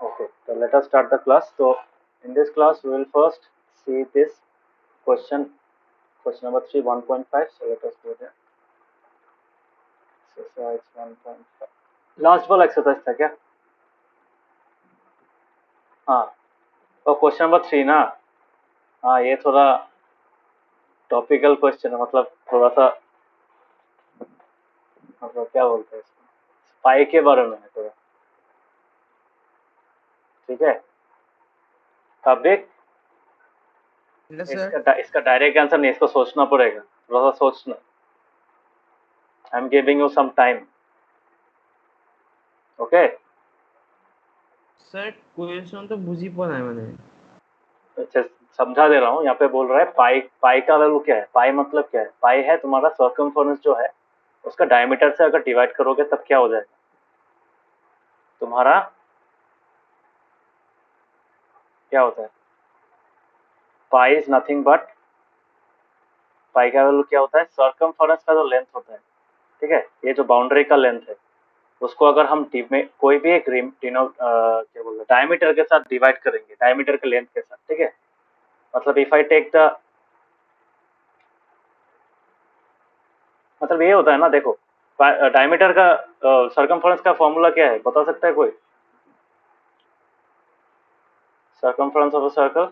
Okay, so let us start the class. So in this class, we will first see this question number 3, 1.5. So let us go there. Exercise 1.5. Last वाला exercise था क्या? हाँ, तो question number 3 ना. हाँ, ये थोड़ा topical question है, मतलब थोड़ा सा, मतलब क्या बोलते हैं इसको, पाई के बारे में है थोड़ा. ठीक है, टॉपिक. Yes, sir. इसका डायरेक्ट आंसर नहीं, इसको सोचना पड़ेगा, थोड़ा सा सोचना. I am giving you some time. Okay. Sir question तो बुझी पड़ा है मैंने. अच्छा, समझा दे रहा हूँ. यहाँ पे बोल रहा है पाई. पाई का वैल्यू क्या है? पाई मतलब क्या है? पाई है तुम्हारा सर्कमफरेंस जो है, उसका डायमीटर से अगर डिवाइड करोगे तब क्या हो जाएगा तुम्हारा? क्या होता है? पाई इज नथिंग बट, पाई का वैल्यू क्या होता है? सर्कमफरेंस का जो लेंथ होता है, ठीक है, ये जो बाउंड्री का लेंथ है, उसको अगर हम कोई भी एक क्या बोलते हैं, डायमीटर के साथ डिवाइड करेंगे, डायमीटर के लेंथ के साथ, ठीक है. मतलब इफ आई टेक द, मतलब ये होता है ना, देखो, डायमीटर का सर्कमफरेंस का फॉर्मूला क्या है, बता सकता है कोई? सर्कमफरेंस ऑफ अ सर्कल,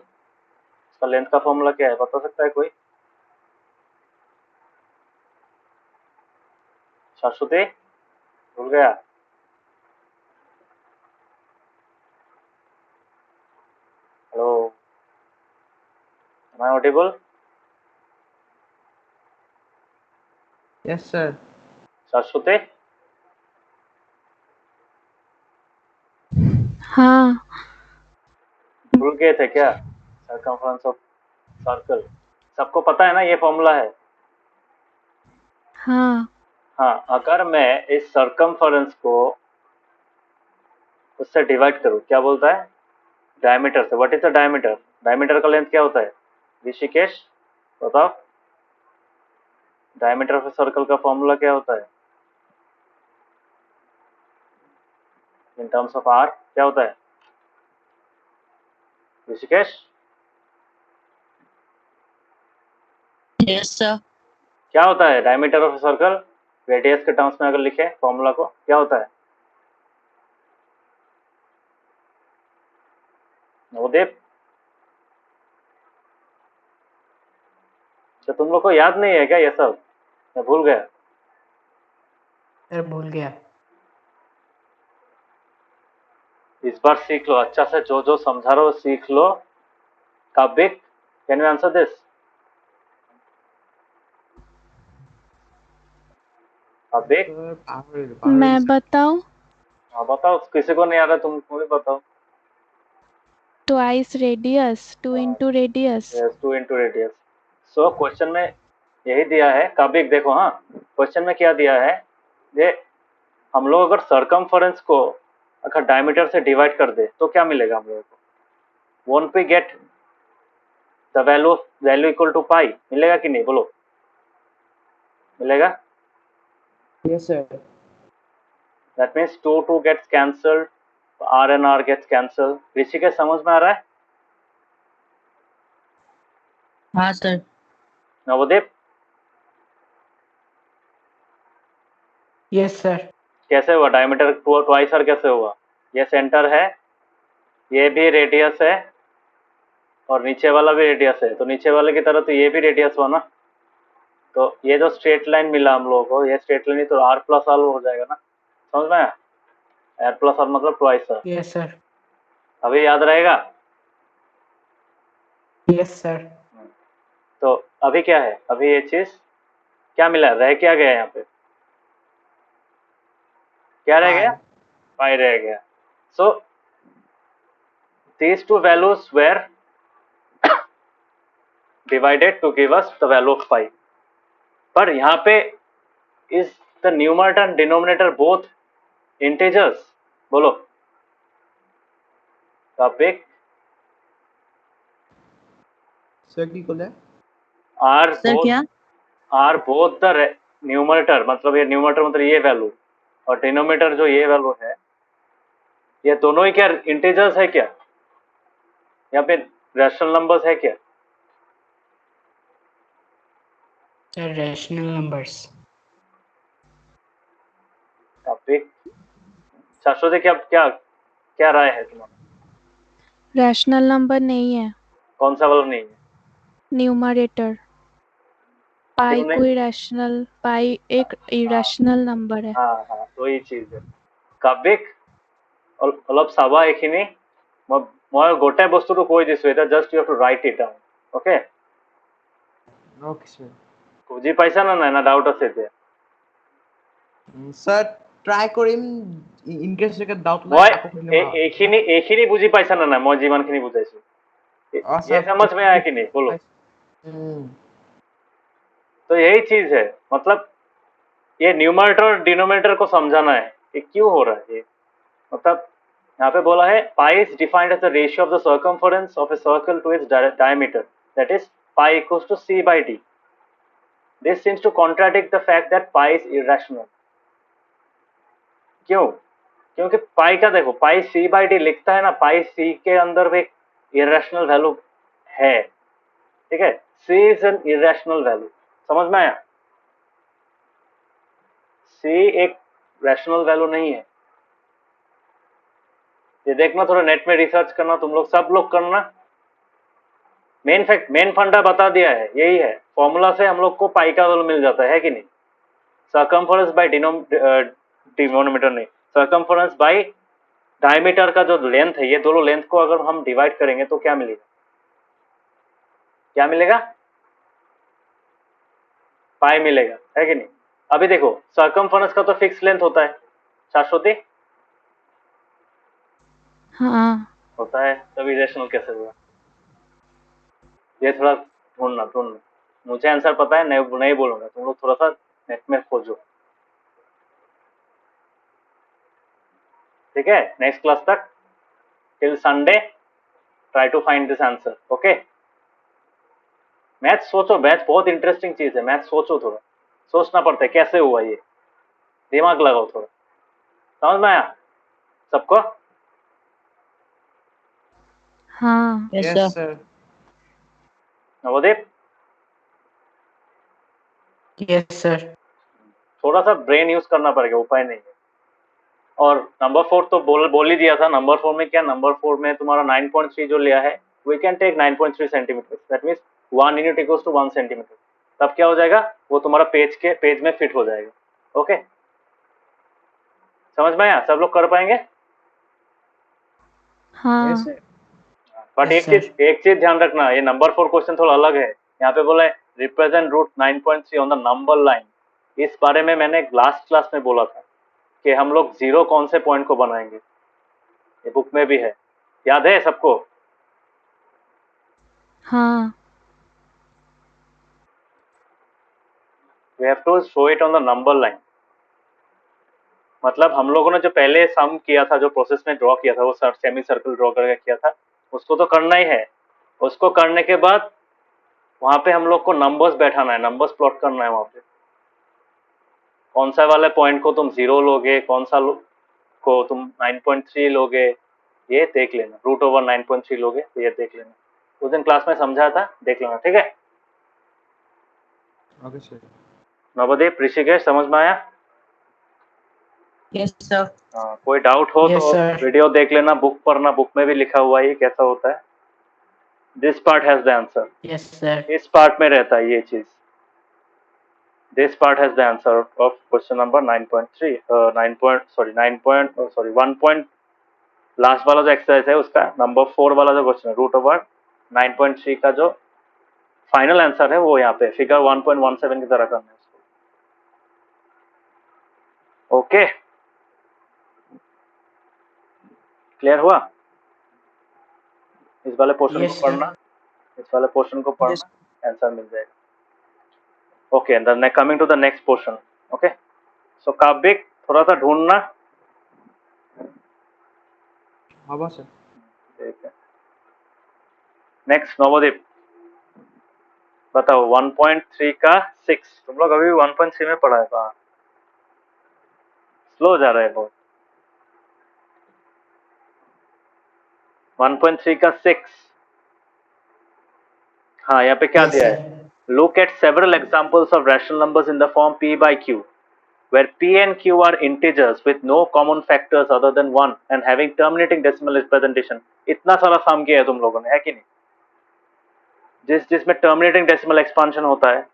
इसका लेंथ का फॉर्मूला क्या है, बता सकता है कोई? शाश्वती, भूल गया? Hello, am I audible? Yes, sir. शाश्वती, हाँ भूल गए थे क्या? सर्कमफरेंस ऑफ सर्कल, सबको पता है ना ये फॉर्मूला है? हाँ हाँ, अगर मैं इस सर्कमफरेंस को उससे डिवाइड करूँ, क्या बोलता है? डायमीटर से. What is the diameter? Diameter का लेंथ क्या होता है? ऋषिकेश बताओ, डायमीटर ऑफ सर्कल का फॉर्मूला क्या होता है इन टर्म्स ऑफ आर? क्या होता है ऋषिकेश? Yes sir. क्या होता है डायमीटर ऑफ सर्कल रेडियस के टर्म्स में अगर लिखे फॉर्मूला को, क्या होता है? नवदीप, तो तुम लोग को याद नहीं है क्या ये सब? मैं भूल गया. सर भूल गया. इस बार सीख लो अच्छा से, जो जो समझा रहा हो सीख लो. Kabik, can you answer this? Kabik, sir पागल मैं बताऊं? हाँ बताओ, किसी को नहीं आ रहा, तुमको भी बताओ. Twice radius, 2 into radius. Yes, 2 into radius. So question में यही दिया है. काबिक देखो, हाँ, क्वेश्चन में क्या दिया है, ये हम लोग अगर सर्कमफरेंस को अगर डायमीटर से डिवाइड कर दे तो क्या मिलेगा हम लोगों को? Won't we get the value equal to pi? मिलेगा कि नहीं, बोलो? मिलेगा. Yes, sir. That means 2 gets cancelled, R and R gets cancel. Rishikesh समझ में आ रहा है? हाँ सर. Navdeep, Yes, sir. कैसे हुआ डायमीटर ट्वाइस आर? कैसे हुआ? ये सेंटर है, ये भी रेडियस है, और नीचे वाला भी रेडियस है, तो नीचे वाले की तरह तो ये भी रेडियस हुआ ना. तो ये जो स्ट्रेट लाइन मिला हम लोगों को, ये स्ट्रेट लाइन ही तो आर प्लस आर हो जाएगा ना. समझ में आया? आर प्लस आर मतलब ट्वाइस आर. Yes, sir. अभी याद रहेगा? Yes, sir. तो अभी क्या है, अभी ये चीज क्या मिला, रह क्या गया यहाँ पे? क्या रह गया? Pi. पाई रह गया. सो these two values were divided to give us the value of pi. पर यहाँ पे is the numerator and denominator both integers? बोलो टॉपिक. सर की बोला? आर सर क्या? बोथ द न्यूमरेटर, मतलब ये न्यूमरेटर मतलब ये वैल्यू, और डिनोमिनेटर जो ये वैल्यू है, ये दोनों ही क्या इंटीजर्स है क्या? यहाँ पे रैशनल नंबर्स है क्या? Sir rational numbers. टॉपिक शाश्वती, क्या क्या क्या राय है तुम्हारा? रैशनल नंबर नहीं है, कौन सा वाला नहीं है? न्यूमरेटर। पाई क्यों नहीं? कोई रैशनल, पाई एक इरेशनल नंबर है। हाँ हाँ, तो ये चीज है কাব্যিক অলপ চাবা এইখিনি। মই গোটাই বস্তুটো কৈ দিছো, এটা just you have to write it down. Okay, okay sir. বুজি পাইছা না নাই, না ডাউট আছে এতিয়া? স্যার ট্রাই কৰিম, ইন কেছ যদি ডাউট মই লাগে আকৌ কৰিলে এইখিনি বুজি পাইছা না নাই? মই যিমানখিনি বুজাইছো ये समझ में आया कि नहीं? बोलो। तो यही चीज है, मतलब ये न्यूमरेटर और डिनोमिनेटर को समझाना है कि क्यों हो रहा है ये। मतलब यहाँ पे बोला है pi is defined as the ratio of the circumference of a circle to its diameter, that is pi equals to c by d। This seems to contradict the fact that pi is irrational. क्यों? क्योंकि पाई का देखो, पाई c by d लिखता है ना, पाई c के अंदर भी एक इरेशनल वैल्यू है, ठीक है? c is an irrational value, समझ में आया? c एक रैशनल वैल्यू नहीं है। ये देखना, थोड़ा नेट में रिसर्च करना, तुम लोग सब लोग करना। मेन फैक्ट, मेन फंडा बता दिया है, यही है। फॉर्मूला से हम लोग को पाई का वैल्यू मिल जाता है कि नहीं? सर्कमफरेंस बाय डिनोमिनेटर नहीं, सर्कमफरेंस बाय डायमीटर का जो लेंथ है, ये दोनों लेंथ को अगर हम डिवाइड करेंगे तो क्या मिलेगा? क्या मिलेगा? पाई मिलेगा, है कि नहीं? अभी देखो, सर्कमफरेंस का तो फिक्स लेंथ होता है शाश्वती, हाँ, होता है, तभी रेशनल कैसे हुआ? ये थोड़ा ढूंढना। मुझे आंसर पता है, नहीं बोलूंगा, तुम लोग थोड़ा सा नेट में खोजो, ठीक है? नेक्स्ट क्लास तक, till Sunday, try to find this answer. Okay, math सोचो, मैथ बहुत इंटरेस्टिंग चीज है। मैथ सोचो, थोड़ा सोचना पड़ता है कैसे हुआ ये, दिमाग लगाओ थोड़ा। समझ में आया सबको? हाँ, Yes, yes sir. Sir. Navodeep, yes sir. थोड़ा सा ब्रेन यूज करना पड़ेगा, उपाय नहीं है। और नंबर 4 तो बोल ही दिया था। नंबर 4 में क्या? नंबर 4 में तुम्हारा 9.3 जो लिया है, we can take 9.3 centimetre, that means 1 unit equals to 1 centimetre. तब क्या हो जाएगा? वो तुम्हारा पेज में फिट हो जाएगा। ओके, समझ में आया? सब लोग कर पाएंगे? हाँ, यस सर। बट Yes, एक चीज ध्यान रखना, ये नंबर 4 क्वेश्चन थोड़ा अलग है। यहाँ पे बोला है represent root 9.3 on the number line. इस बारे में मैंने लास्ट क्लास में बोला था कि हम लोग जीरो कौन से पॉइंट को बनाएंगे, ये बुक में भी है, याद है सबको? हाँ, we have to show it on the number line. मतलब हम लोगों ने जो पहले सम किया था, जो प्रोसेस में ड्रॉ किया था, वो सेमी सर्कल ड्रॉ करके किया था, उसको तो करना ही है। उसको करने के बाद वहां पे हम लोग को नंबर्स बैठाना है, नंबर्स प्लॉट करना है। वहां पे कौन सा वाले पॉइंट को तुम 0 लोगे, कौन सा को तुम 9.3 लोगे, ये देख लेना। रूट ओवर 9.3 लोगे तो ये देख लेना, उस दिन क्लास में समझाया था, देख लेना, ठीक है? Okay sir. नवोदीप, ऋषिकेश, समझ में आया? Yes, sir. कोई डाउट हो Yes, तो sir. वीडियो देख लेना, बुक पढ़ना, बुक में भी लिखा हुआ है कैसा होता है। This part has the answer, yes sir. इस पार्ट में रहता है ये चीज। This part has the answer of question number 9.3 1 point last वाला जो एक्सरसाइज है उसका नंबर 4 वाला जो क्वेश्चन है, रूट ओवर 9.3 का जो फाइनल आंसर है वो यहाँ पे फिगर 1.17 की तरह करना है उसको। ओके, क्लियर हुआ? इस वाले पोर्शन Yes, को sir. पढ़ना, इस वाले पोर्शन को पढ़ना, Yes. आंसर मिल जाएगा। Okay, and then coming to the next portion. Okay, so Kavyik, थोड़ा सा ढूंढना। हवा सर। ठीक है, नेक्स्ट नवोदीप, बताओ 1.3 का 6। तुम लोग अभी 1.3 में पढ़ा है, कहाँ? स्लो जा रहा है बहुत। 1.3 का 6। हाँ, यहाँ पे क्या Yes, दिया है? sir. Look at several examples of rational numbers in the form p by q, where p and q are integers with no common factors other than 1 and having terminating decimal representation. इतना सारा सम किया है तुम लोगों ने, है कि नहीं? जिसमें टर्मिनेटिंग डेसिमल एक्सपांशन होता है,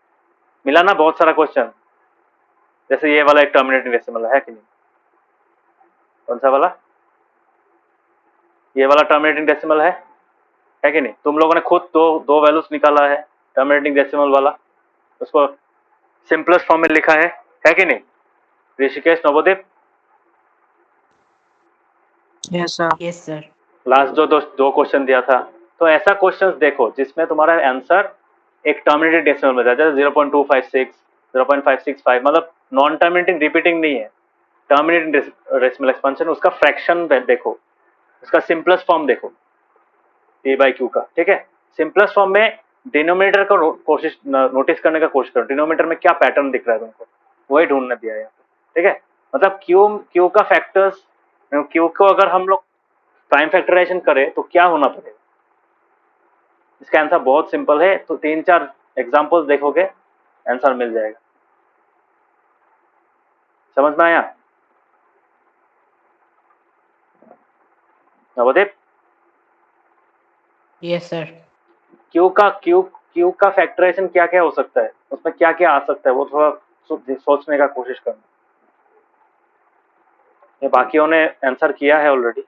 मिला ना बहुत सारा क्वेश्चन। जैसे ये वाला एक टर्मिनेटिंग डेसिमल है कि नहीं? कौन सा वाला? ये वाला टर्मिनेटिंग डेसिमल है कि नहीं? तुम लोगों ने खुद दो वैल्यूज निकाला है टर्मिनेटिंग डेसिमल वाला, उसको सिंपलेस्ट फॉर्म में लिखा है कि नहीं? Rishikesh, Navodeep, Yes, sir. Yes, sir. Last जो दो क्वेश्चन दिया था, तो ऐसा क्वेश्चंस देखो जिसमें तुम्हारा आंसर एक टर्मिनेटेड डेसिमल में जाता है, 0.256, 0.565, मतलब नॉन टर्मिनेटिंग रिपीटिंग नहीं है, टर्मिनेटिंग डेसिमल एक्सपांशन। उसका फ्रैक्शन देखो, उसका सिंपलेस्ट फॉर्म देखो p बाई क्यू का, ठीक है? सिंपलेस्ट फॉर्म में डिनोमिनेटर को नोटिस करने का कोशिश करो, डिनोमिनेटर में क्या पैटर्न दिख रहा है तुमको, वही ढूंढने दिया है यहाँ पे, ठीक है? मतलब क्यू का फैक्टर्स, क्यू को अगर हम लोग प्राइम फैक्टराइजेशन करें तो क्या होना पड़ेगा? इसका आंसर बहुत सिंपल है, तो 3-4 एग्जांपल्स देखोगे आंसर मिल जाएगा। समझ में आया नवदीप? Yes, sir. क्यू का फैक्टराइजेशन क्या क्या हो सकता है, उसमें क्या क्या आ सकता है, वो थोड़ा सोचने का कोशिश करना। ये बाकियों ने आंसर किया है ऑलरेडी,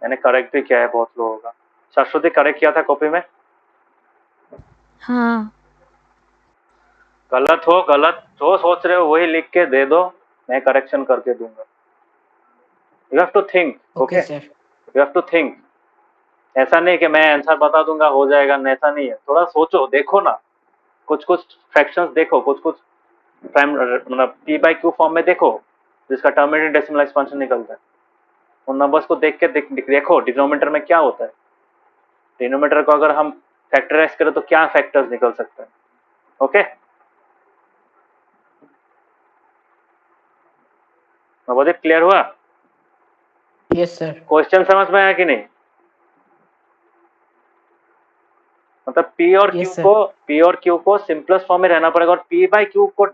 मैंने करेक्ट भी किया है बहुत लोगों का। शाश्वती करेक्ट किया था कॉपी में? हाँ। गलत जो सोच रहे हो वही लिख के दे दो, मैं करेक्शन करके दूंगा। You have to think, okay? Okay, sir. You have to think. ऐसा नहीं कि मैं आंसर बता दूंगा हो जाएगा, ऐसा नहीं है, थोड़ा सोचो, देखो ना, कुछ फ्रैक्शंस देखो, कुछ प्राइम मतलब p बाई क्यू फॉर्म में देखो जिसका टर्मिनेटिंग डेसिमल एक्सपांशन निकलता है। उन नंबर्स को देख के देखो डिनोमिनेटर में क्या होता है, डिनोमिनेटर को अगर हम फैक्टराइज करें तो क्या फैक्टर्स निकल सकते हैं। ओके, नवोदीप क्लियर हुआ? Yes, sir. क्वेश्चन समझ में आया कि नहीं? मतलब Yes, sir. P और Q को सिंपलेस्ट फॉर्म में रहना पड़ेगा, और P बाई Q को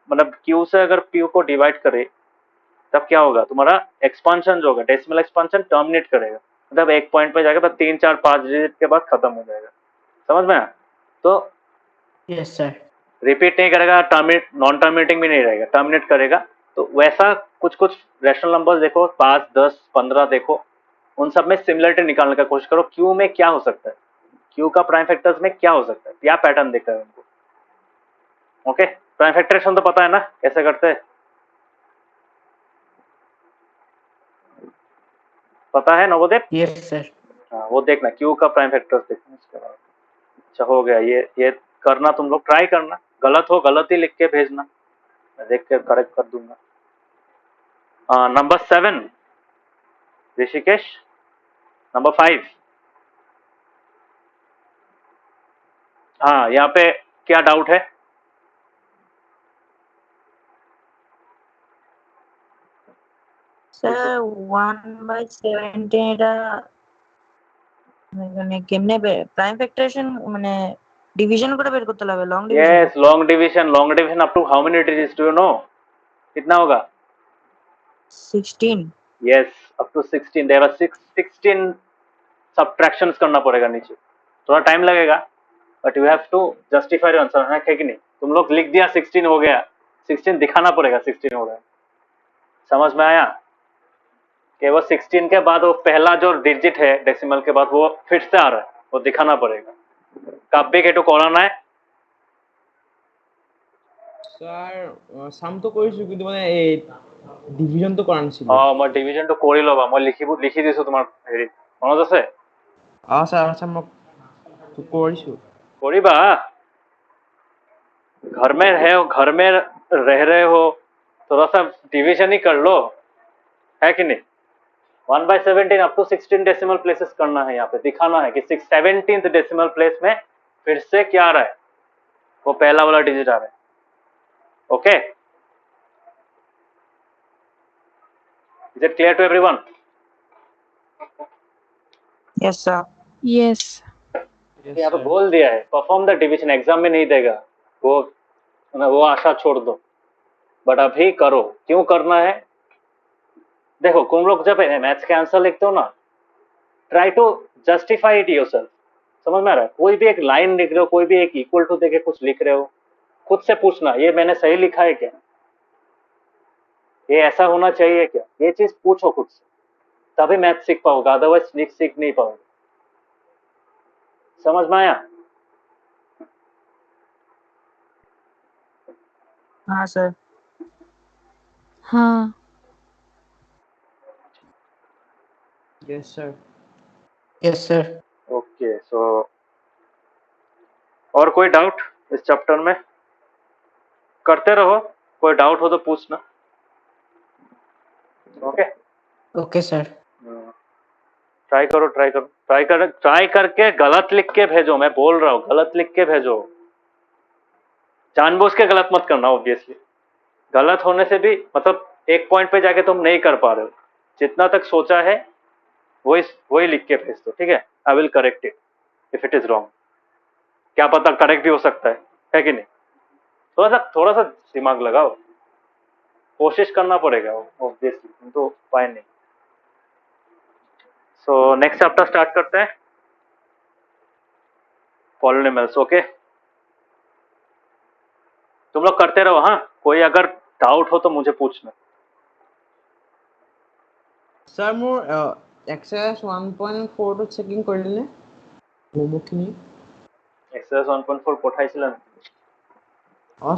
मतलब Q से अगर P को डिवाइड करे तब क्या होगा, तुम्हारा एक्सपांशन जो होगा डेसिमल एक्सपांशन टर्मिनेट करेगा, मतलब एक पॉइंट पे जाकर 3, 4, 5 डिजिट के बाद खत्म हो जाएगा। समझ में आया? तो Yes, sir. रिपीट नहीं करेगा, टर्मिनेट नॉन टर्मिनेटिंग भी नहीं रहेगा, टर्मिनेट करेगा। तो वैसा कुछ रैशनल नंबर्स देखो, 5, 10, 15 देखो, उन सब में सिमिलरिटी निकालने का कोशिश करो, क्यू में क्या हो सकता है, क्यू का प्राइम फैक्टर्स में क्या हो सकता है, क्या पैटर्न दिख रहा है उनको। ओके, प्राइम फैक्टराइजेशन तो पता है ना कैसे करते हैं? पता है नवोदीप? Yes, sir. हाँ, वो देखना क्यू का प्राइम फैक्टर्स देखना उसके बाद। अच्छा हो गया, ये करना, तुम लोग ट्राई करना, गलत हो गलत ही लिख के भेजना, मैं देख के करेक्ट कर दूंगा। Number 7 Rishikesh, number 5। हाँ, यहाँ पे क्या डाउट है? Sir, 1/17 এটা মানে কেমনে প্রাইম ফ্যাক্টরাইজেশন মানে ডিভিশন করে বের করতে হবে long division yes, long division up to how many digits do you know? कितना होगा? 16 yes, up to 16। There are 16 subtractions करना पड़ेगा नीचे, थोड़ा टाइम लगेगा, but you have to justify your answer, है कि नहीं? तुम लोग लिख दिया 16 हो गया, 16 दिखाना पड़ेगा 16 हो गया। समझ में आया कि वो 16 के बाद वो पहला जो डिजिट है डेसिमल के बाद वो फिर से आ रहा है, वो दिखाना पड़ेगा। काव्य के तो कराना है। স্যার সাম তো কৰিছো কিন্তু মানে এই ডিভিজন তো কৰা নাছিলো। মই ডিভিজনটো কৰি ল'বা, মই লিখি দিছো তোমাৰ হেৰি, মনত আছে? স্যার মই কৰিছো। কৰিবা, घर में रह रहे हो, थोड़ा सा डिवीजन ही कर लो, है कि नहीं? 1/17 अप टू 16 डेसिमल प्लेसेस करना है, यहाँ पे दिखाना है कि 17th डेसिमल प्लेस में फिर से क्या आ रहा है, वो पहला वाला डिजिट आ रहा है। Okay, is it clear to everyone? Yes sir. Yes. Yes, यहाँ पे sir. बोल दिया है परफॉर्म द डिवीजन, एग्जाम में नहीं देगा वो आशा छोड़ दो, बट अभी करो। क्यों करना है? देखो तुम लोग जब मैथ्स के आंसर लिखते हो ना, try to justify it yourself. समझ में आ रहा है? कोई भी एक लाइन लिख रहे हो, कोई भी एक इक्वल टू देके कुछ लिख रहे हो, खुद से पूछना ये मैंने सही लिखा है क्या, ये ऐसा होना चाहिए क्या, ये चीज पूछो खुद से, तभी मैथ सीख पाओगे, अदरवाइज सीख नहीं पाओगे। समझ में आया? हाँ सर। हाँ. Yes, sir. Yes sir. Okay so और कोई डाउट इस चैप्टर में? करते रहो, कोई डाउट हो तो पूछना। Okay okay sir. ट्राई करो, ट्राई करके गलत लिख के भेजो। मैं बोल रहा हूँ गलत लिख के भेजो, जानबूझ के गलत मत करना। ऑब्वियसली गलत होने से भी मतलब एक पॉइंट पे जाके तुम नहीं कर पा रहे हो, जितना तक सोचा है वही लिख के भेज दो, ठीक है? I will correct it if it is wrong. क्या पता करेक्ट भी हो सकता है कि नहीं? थोड़ा सा दिमाग लगाओ, कोशिश करना पड़ेगा ऑब्वियसली, तो उपाय नहीं। सो नेक्स्ट चैप्टर स्टार्ट करते हैं, पॉलिनोमियल्स। ओके तुम लोग करते रहो। हाँ, कोई अगर डाउट हो तो मुझे पूछना। Sir, মোৰ exercise 1.4 টো চেকিং কৰিলে নে হোমৱৰ্কখিনি? এক্সাৰসাইজ 1.4 পঠাইছিলা নেকি?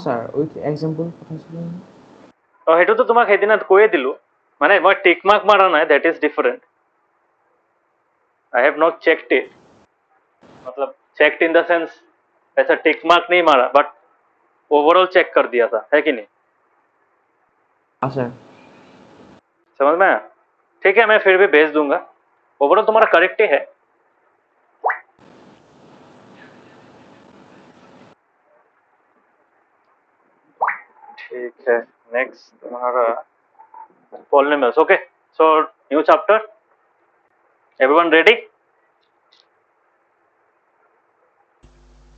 ছাৰ উইথ এক্সাম্পল পঠাইছিলোঁ নহয়। সেইটোতো তোমাক সেইদিনা কৈয়ে দিলো, মানে মই টিক মাৰ্ক মাৰা নাই, that is different. I have not checked it, मतलब चेक्ड इन द सेंस ऐसा टिक मार्क नहीं मारा, बट ओवरऑल चेक कर दिया था, है कि नहीं? हाँ सर। समझ में आया? ठीक है, मैं फिर भी भेज दूंगा। ओवरऑल तुम्हारा करेक्ट ही है। ठीक है, नेक्स्ट तुम्हारा polynomials. Okay so new chapter, everyone ready?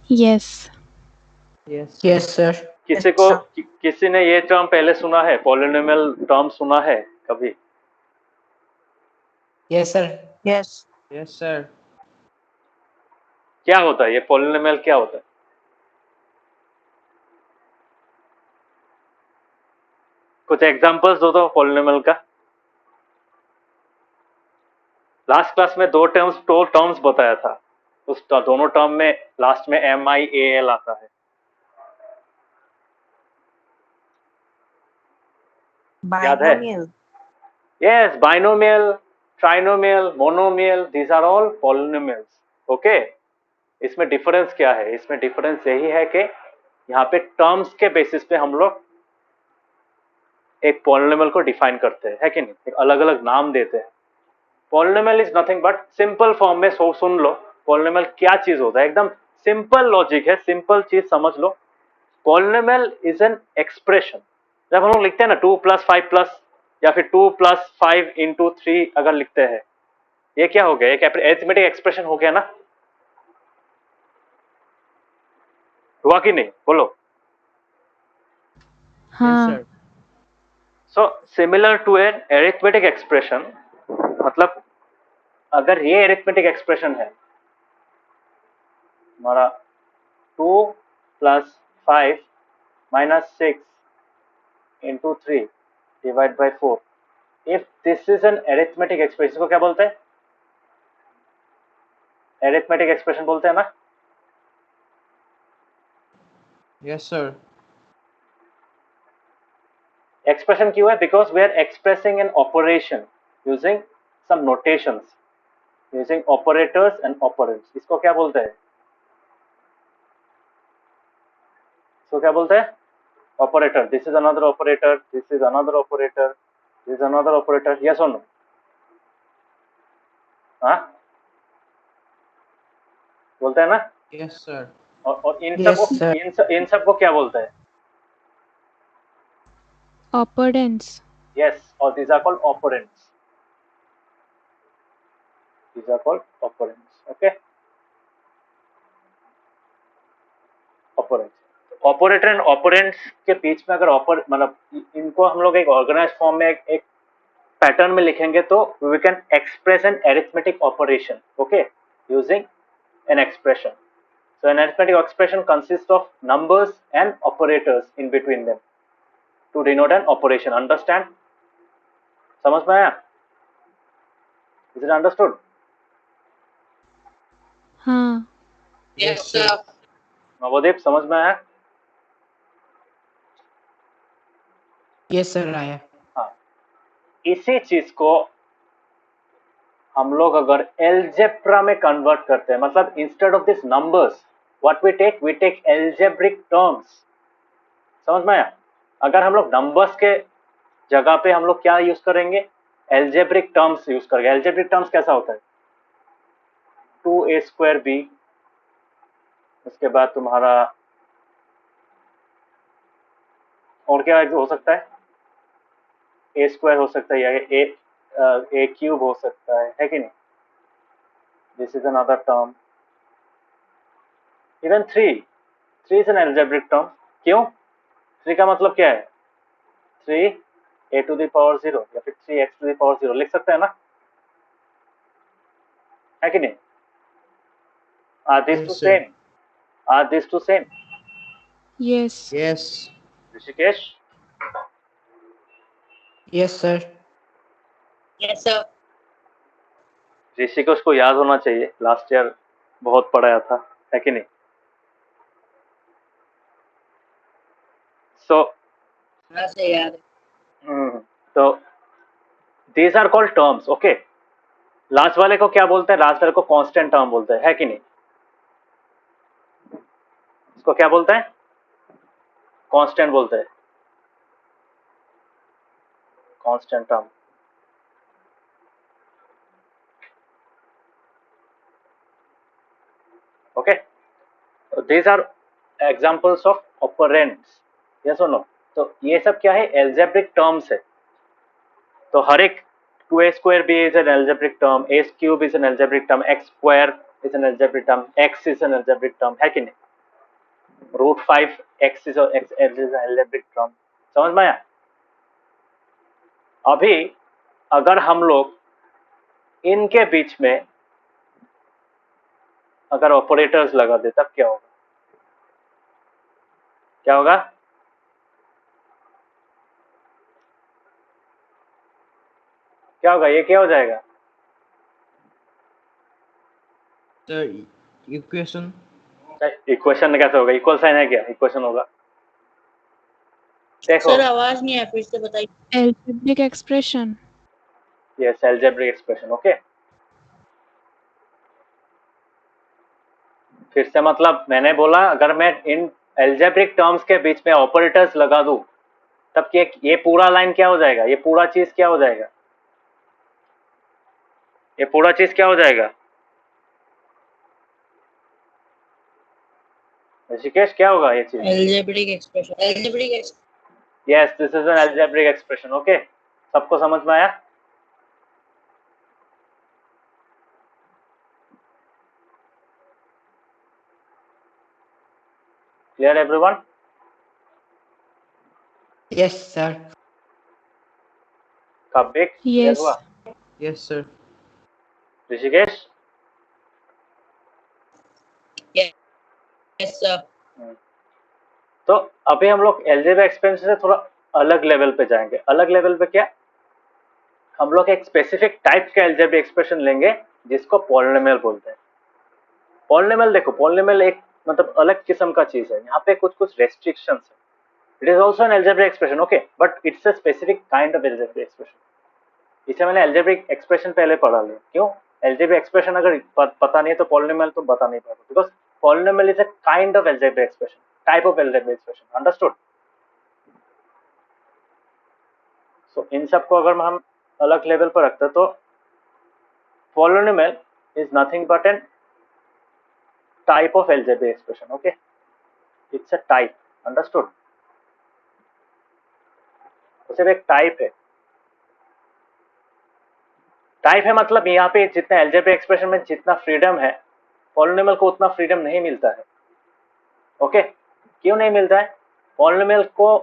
Yes. Yes yes sir. किसी ने ये टर्म पहले सुना है, पॉलिनोमियल टर्म सुना है कभी? Yes sir. Yes. Yes sir. क्या होता है ये पॉलिनोमियल, क्या होता है? कुछ एग्जांपल्स दो तो पॉलिनोमियल का। लास्ट क्लास में दो टर्म्स बताया था, उस दोनों टर्म में लास्ट में MIAL आता है। याद है? Binomial. Yes, binomial, trinomial, monomial, these are all polynomials. Okay, इसमें डिफरेंस क्या है? इसमें डिफरेंस यही है कि यहाँ पे टर्म्स के बेसिस पे हम लोग एक पॉलिनोमियल को डिफाइन करते हैं, है कि नहीं? एक अलग अलग नाम देते हैं। Polynomial is nothing but, simple form में सुन लो पॉलिनोमियल क्या चीज होता है। एकदम सिंपल लॉजिक है, सिंपल चीज समझ लो। Polynomial is an expression. जब हम लोग लिखते हैं ना 2 + 5 या फिर 2 + 5 × 3 अगर लिखते हैं, ये क्या हो गया? एक अरिथमेटिक एक्सप्रेशन हो गया ना? हुआ कि नहीं? बोलो। हाँ. Sir. So similar to an arithmetic expression, मतलब अगर ये अरिथमेटिक एक्सप्रेशन है हमारा 2 + 5 - 6 × 3 / 4, if this is N arithmetic expression को क्या बोलते हैं? अरिथमेटिक एक्सप्रेशन बोलते हैं ना? Yes sir. एक्सप्रेशन क्यों है? Because we are expressing an operation using some notations, using operators and operands. इसको क्या बोलते हैं? इसको क्या बोलते हैं? Operator. This is another operator, this is another operator, this is another operator. Yes और नो? हाँ, बोलते हैं ना? Yes sir. और इन Yes, सब sir. इन सब को क्या बोलते हैं? Operants. यस, और these are called operands. these are called operands. Okay, operands, operator and operands के बीच में अगर मतलब इनको हम लोग एक ऑर्गेनाइज फॉर्म में एक पैटर्न में लिखेंगे तो we can express an arithmetic operation, okay, using an expression. So an arithmetic expression consists of numbers and operators in between them to denote an operation. Understand? समझ में आया? Is it understood? हाँ. Yes, sir. नवोदीप समझ में आया? Yes, sir, आया. हाँ. इसी चीज को हम लोग अगर एल्जेब्रा में कन्वर्ट करते हैं, मतलब instead of this numbers what we take algebraic terms. समझ में आया? अगर हम लोग नंबर्स के जगह पे हम लोग क्या यूज करेंगे, एल्जेब्रिक टर्म्स यूज करेंगे. एल्जेब्रिक टर्म्स कैसा होता है, 2a²b, उसके बाद तुम्हारा और क्या हो सकता है, a² हो सकता है या a³ हो सकता है कि नहीं. This is another term. Even 3 is an algebraic term. क्यों? 3 का मतलब क्या है, 3a⁴ या फिर 3x⁴ लिख सकते हैं ना, है कि नहीं. Are these Yes, two sir. same? Are these two same? Yes. Yes. Rishikesh, Yes, sir. Yes, sir. Rishikesh को याद होना चाहिए, लास्ट ईयर बहुत पढ़ाया था, है कि नहीं. सो हाँ सही याद है. तो these are called terms. Okay, last वाले को क्या बोलते हैं, लास्ट वाले को कांस्टेंट टर्म बोलते हैं, है कि नहीं. इसको क्या बोलते हैं, कांस्टेंट बोलते हैं, constant term. Okay, these are examples of operands. Yes और नो. तो ये सब क्या है, एल्जेब्रिक टर्म्स है. तो हर एक 2a²b is an algebraic term, a³ is an algebraic term, x² is an algebraic term, x is an algebraic term, है कि नहीं. √5x is an algebraic term. समझ में आया? अभी अगर हम लोग इनके बीच में अगर ऑपरेटर्स लगा दे तब क्या होगा, क्या होगा, क्या होगा, ये क्या हो जाएगा, The equation. इक्वेशन कैसे होगा, इक्वल साइन है क्या, इक्वेशन होगा. देखो, सर आवाज नहीं है, फिर से बताइए. Algebraic expression. Yes, algebraic expression. Okay, फिर से मतलब मैंने बोला अगर मैं इन एल्जेब्रिक टर्म्स के बीच में ऑपरेटर्स लगा दूं तब ये पूरा लाइन क्या हो जाएगा, ये पूरा चीज क्या हो जाएगा, ये पूरा चीज क्या हो जाएगा. ऋषिकेश क्या होगा ये चीज. Algebraic expression. Yes, this is an algebraic expression. Okay, सबको समझ में आया. Clear everyone. Yes, sir. Kabik clear Yes. हुआ. Yes, sir. Rishikesh. Yes sir. तो अभी हम लोग एल्जेब्रिक एक्सप्रेशन से थोड़ा अलग लेवल पे जाएंगे. अलग लेवल पे क्या, हम लोग एक स्पेसिफिक टाइप का एल्जेब्रिक एक्सप्रेशन लेंगे जिसको पॉलिनोमियल बोलते हैं. पॉलिनोमियल देखो, पॉलिनोमियल एक मतलब अलग किस्म का चीज है. यहाँ पे कुछ रेस्ट्रिक्शंस है. It is also an algebraic expression. Okay, but it's a specific kind of algebraic expression. इसे मैंने एल्जेब्रिक एक्सप्रेशन पहले पढ़ा लिया. क्यों, एल्जेब्रिक एक्सप्रेशन अगर पता नहीं है तो पॉलिनोमियल तो बता नहीं पाएगा, because polynomial is a kind of algebraic expression, type of algebraic expression. Understood. So इन सब को अगर हम अलग लेवल पर रखते हैं तो polynomial is nothing but an type of algebraic expression. Okay, it's a type. Understood. सिर्फ एक टाइप है. टाइप है मतलब यहाँ पे जितना एल्जेब्रिक एक्सप्रेशन में जितना फ्रीडम है पॉलिनोमियल को उतना फ्रीडम नहीं मिलता है। ओके, क्यों नहीं मिलता है? पॉलिनोमियल को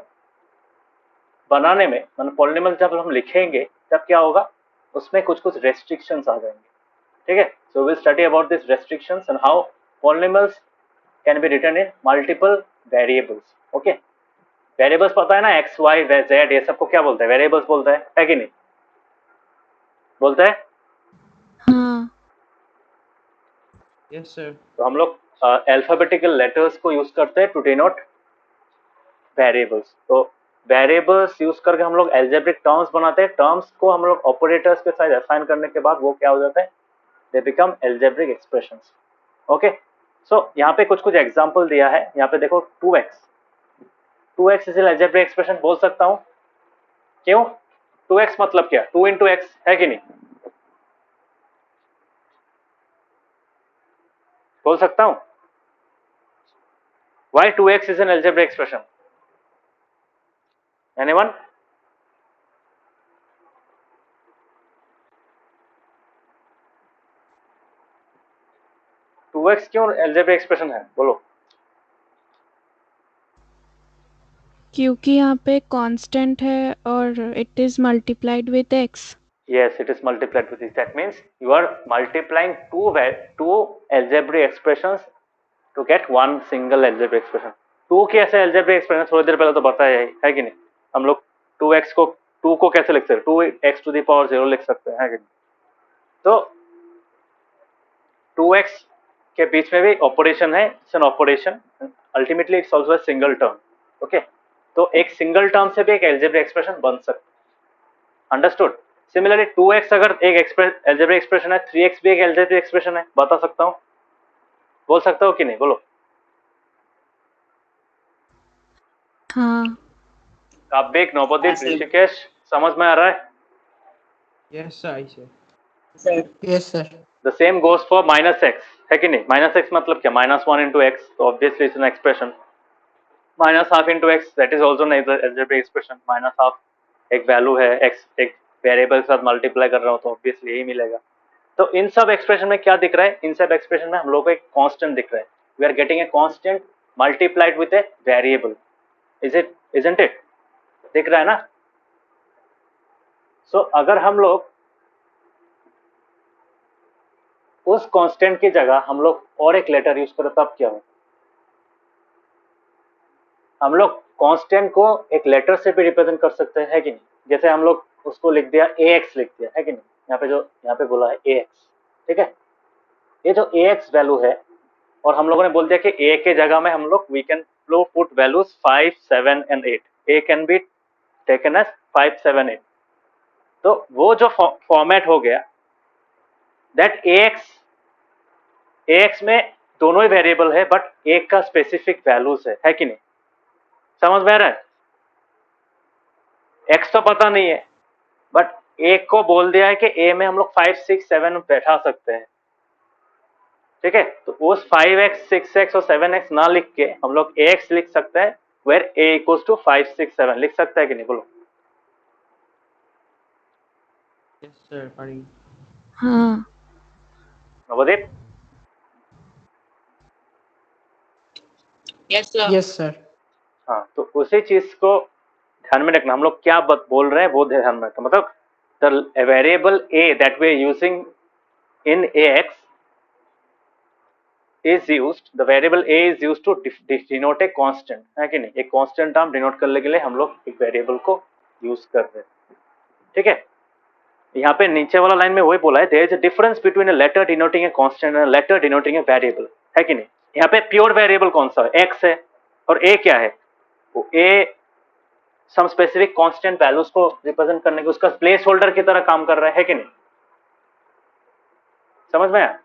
बनाने में, मतलब पॉलिनोमियल जब हम लिखेंगे तब क्या होगा, उसमें कुछ कुछ रेस्ट्रिक्शंस आ जाएंगे। ठीक है, so will study about this restrictions and how polynomials can be written in multiple variables. Okay, variables पता है ना, एक्स वाई जेड, ये सबको क्या बोलते हैं? वेरिएबल्स बोलते हैं, है कि नहीं? बोलते हैं। हाँ। Yes sir. तो हम लोग अल्फाबेटिकल लेटर्स को यूज करते हैं टू डिनोट वेरिएबल्स। तो वेरिएबल्स यूज करके हम लोग एल्जेब्रिक टर्म्स बनाते हैं। टर्म्स को हम लोग ऑपरेटर्स के साथ असाइन करने के बाद वो क्या हो जाता है, they become algebraic expressions. Okay, so यहाँ पे कुछ कुछ एग्जांपल दिया है। यहाँ पे देखो 2x is an algebraic expression बोल सकता हूँ। क्यों? 2x मतलब क्या? 2 into x, है कि नहीं? बोल सकता हूँ। Why 2x is an algebraic expression? Anyone? Two x क्यों algebraic expression है? बोलो। क्योंकि यहाँ पे कांस्टेंट है और it is multiplied with x. Yes, it is multiplied with this. That means you are multiplying two algebraic expressions to get one single algebraic expression. 2 की ऐसे algebraic expression थोड़ी देर पहले तो बताया है कि नहीं? हम लोग 2x को 2 को कैसे लिख सकते हैं? 2x to the power 0 लिख सकते हैं, है कि नहीं? तो 2x के बीच में भी ऑपरेशन है, it's an operation, ultimately it's also a single term. Okay, तो एक सिंगल टर्म से भी एक एल्जेब्रिक एक्सप्रेशन बन सकता है। अंडरस्टूड? सिमिलरली 2x अगर एक एल्जेब्रिक एक्सप्रेशन है, 3x भी एक एल्जेब्रिक एक्सप्रेशन है। बता सकता हूँ, बोल सकता हो कि नहीं? बोलो। हाँ। काव्यिक, नवोदित, ऋषिकेश, समझ में आ रहा है? Yes sir, I sir. Yes sir. The same goes for -x, है कि नहीं? -x मतलब क्या? -1 into x, तो obviously it's an expression. -half into x, that is also an algebraic expression. -half एक वैल्यू है, x एक वेरिएबल के साथ मल्टीप्लाई कर रहा हूँ तो ऑब्वियसली यही मिलेगा। तो इन सब एक्सप्रेशन में क्या दिख रहा है? इन सब एक्सप्रेशन में हम लोग को एक कांस्टेंट दिख रहा है। We are getting a constant multiplied with a variable. Isn't it? दिख रहा है ना? सो अगर हम लोग उस कांस्टेंट की जगह हम लोग और एक लेटर यूज करें तब क्या हो? हम लोग कांस्टेंट को एक लेटर से भी रिप्रेजेंट कर सकते हैं, है कि नहीं? जैसे हम लोग उसको लिख दिया ax, लिख दिया, है कि नहीं? यहाँ पे बोला है ax, ठीक है? ये जो ax वैल्यू है, और हम लोगों ने बोल दिया कि a के जगह में हम लोग we can put values 5, 7 and 8। a can be taken as 5, 7, 8। तो वो जो फॉर्मेट हो गया, दैट ax में दोनों ही वेरिएबल है बट एक का स्पेसिफिक वैल्यूज है कि नहीं? समझ में आ रहा है? x तो पता नहीं है बट एक को बोल दिया है कि a में हम लोग 5, 6, 7 बैठा सकते हैं, ठीक है? तो उस 5x, 6x और 7x ना लिख के हम लोग ax लिख सकते हैं, वेयर a इक्वल्स टू 5, 6, 7 लिख सकता है कि नहीं? बोलो। यस सर, पढ़ी। हाँ। नवदीप? Yes sir. हाँ, तो उसी चीज को ध्यान में रखना। हम लोग क्या बोल रहे हैं वो ध्यान में रखना। मतलब the variable a that we are using in ax is used, the variable a is used to denote a constant, है कि नहीं? एक कांस्टेंट टर्म डिनोट करने के लिए हम लोग एक वेरिएबल को यूज कर रहे हैं, ठीक है? यहाँ पे नीचे वाला लाइन में वही बोला है, there is a difference between a letter denoting a constant and a letter denoting a variable, है कि नहीं? यहाँ पे प्योर वेरिएबल कौन सा है? x है, और a क्या है? वो a some specific constant values को रिप्रेजेंट करने के उसका प्लेस होल्डर की तरह काम कर रहा है कि नहीं? समझ में आया?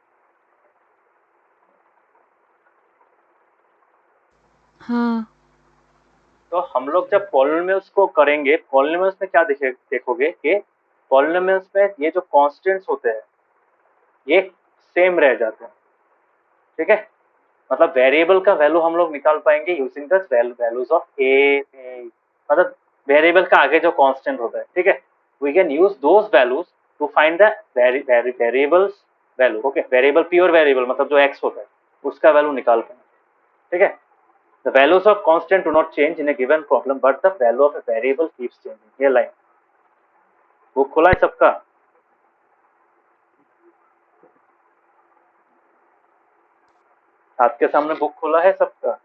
हाँ। तो हम लोग जब पॉलिनोमियल्स को करेंगे, पॉलिनोमियल्स में क्या देखोगे कि पॉलिनोमियल्स में ये जो कांस्टेंट्स होते हैं ये सेम रह जाते हैं, ठीक है? मतलब वेरिएबल का वैल्यू हम लोग निकाल पाएंगे यूजिंग द वैल्यूज ऑफ ए, मतलब वेरिएबल का आगे जो कांस्टेंट होता है, ठीक है? We can use those values to find the variables value. Okay, variable pure variable मतलब जो x होता है उसका वैल्यू निकालते हैं। ठीक है, the values of constant do not change in A given problem but the value of a variable keeps changing. ये लाइन बुक खुला है सबका? आपके सामने बुक खुला है सबका?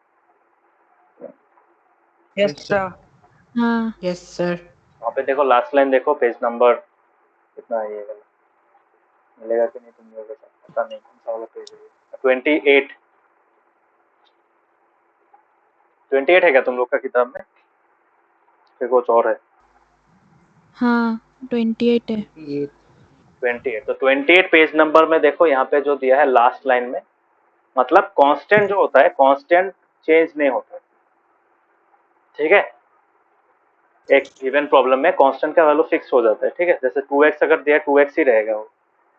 Yes sir. हाँ यस सर। वहाँ पे देखो, लास्ट लाइन देखो, पेज नंबर कितना है ये वाला, मिलेगा कि नहीं तुम लोगों के साथ पता नहीं, कौन सा वाला पेज है? 28 28 है क्या तुम लोग का किताब में, फिर कुछ और है? हाँ 28 है। ये 28, तो 28 पेज नंबर में देखो, यहाँ पे जो दिया है लास्ट लाइन में, मतलब कांस्टेंट जो होता है कांस्टेंट चेंज नहीं होता। ठीक है, एक गिवन प्रॉब्लम में कांस्टेंट का वैल्यू फिक्स हो जाता है। ठीक है, जैसे 2x अगर दिया 2x ही रहेगा, वो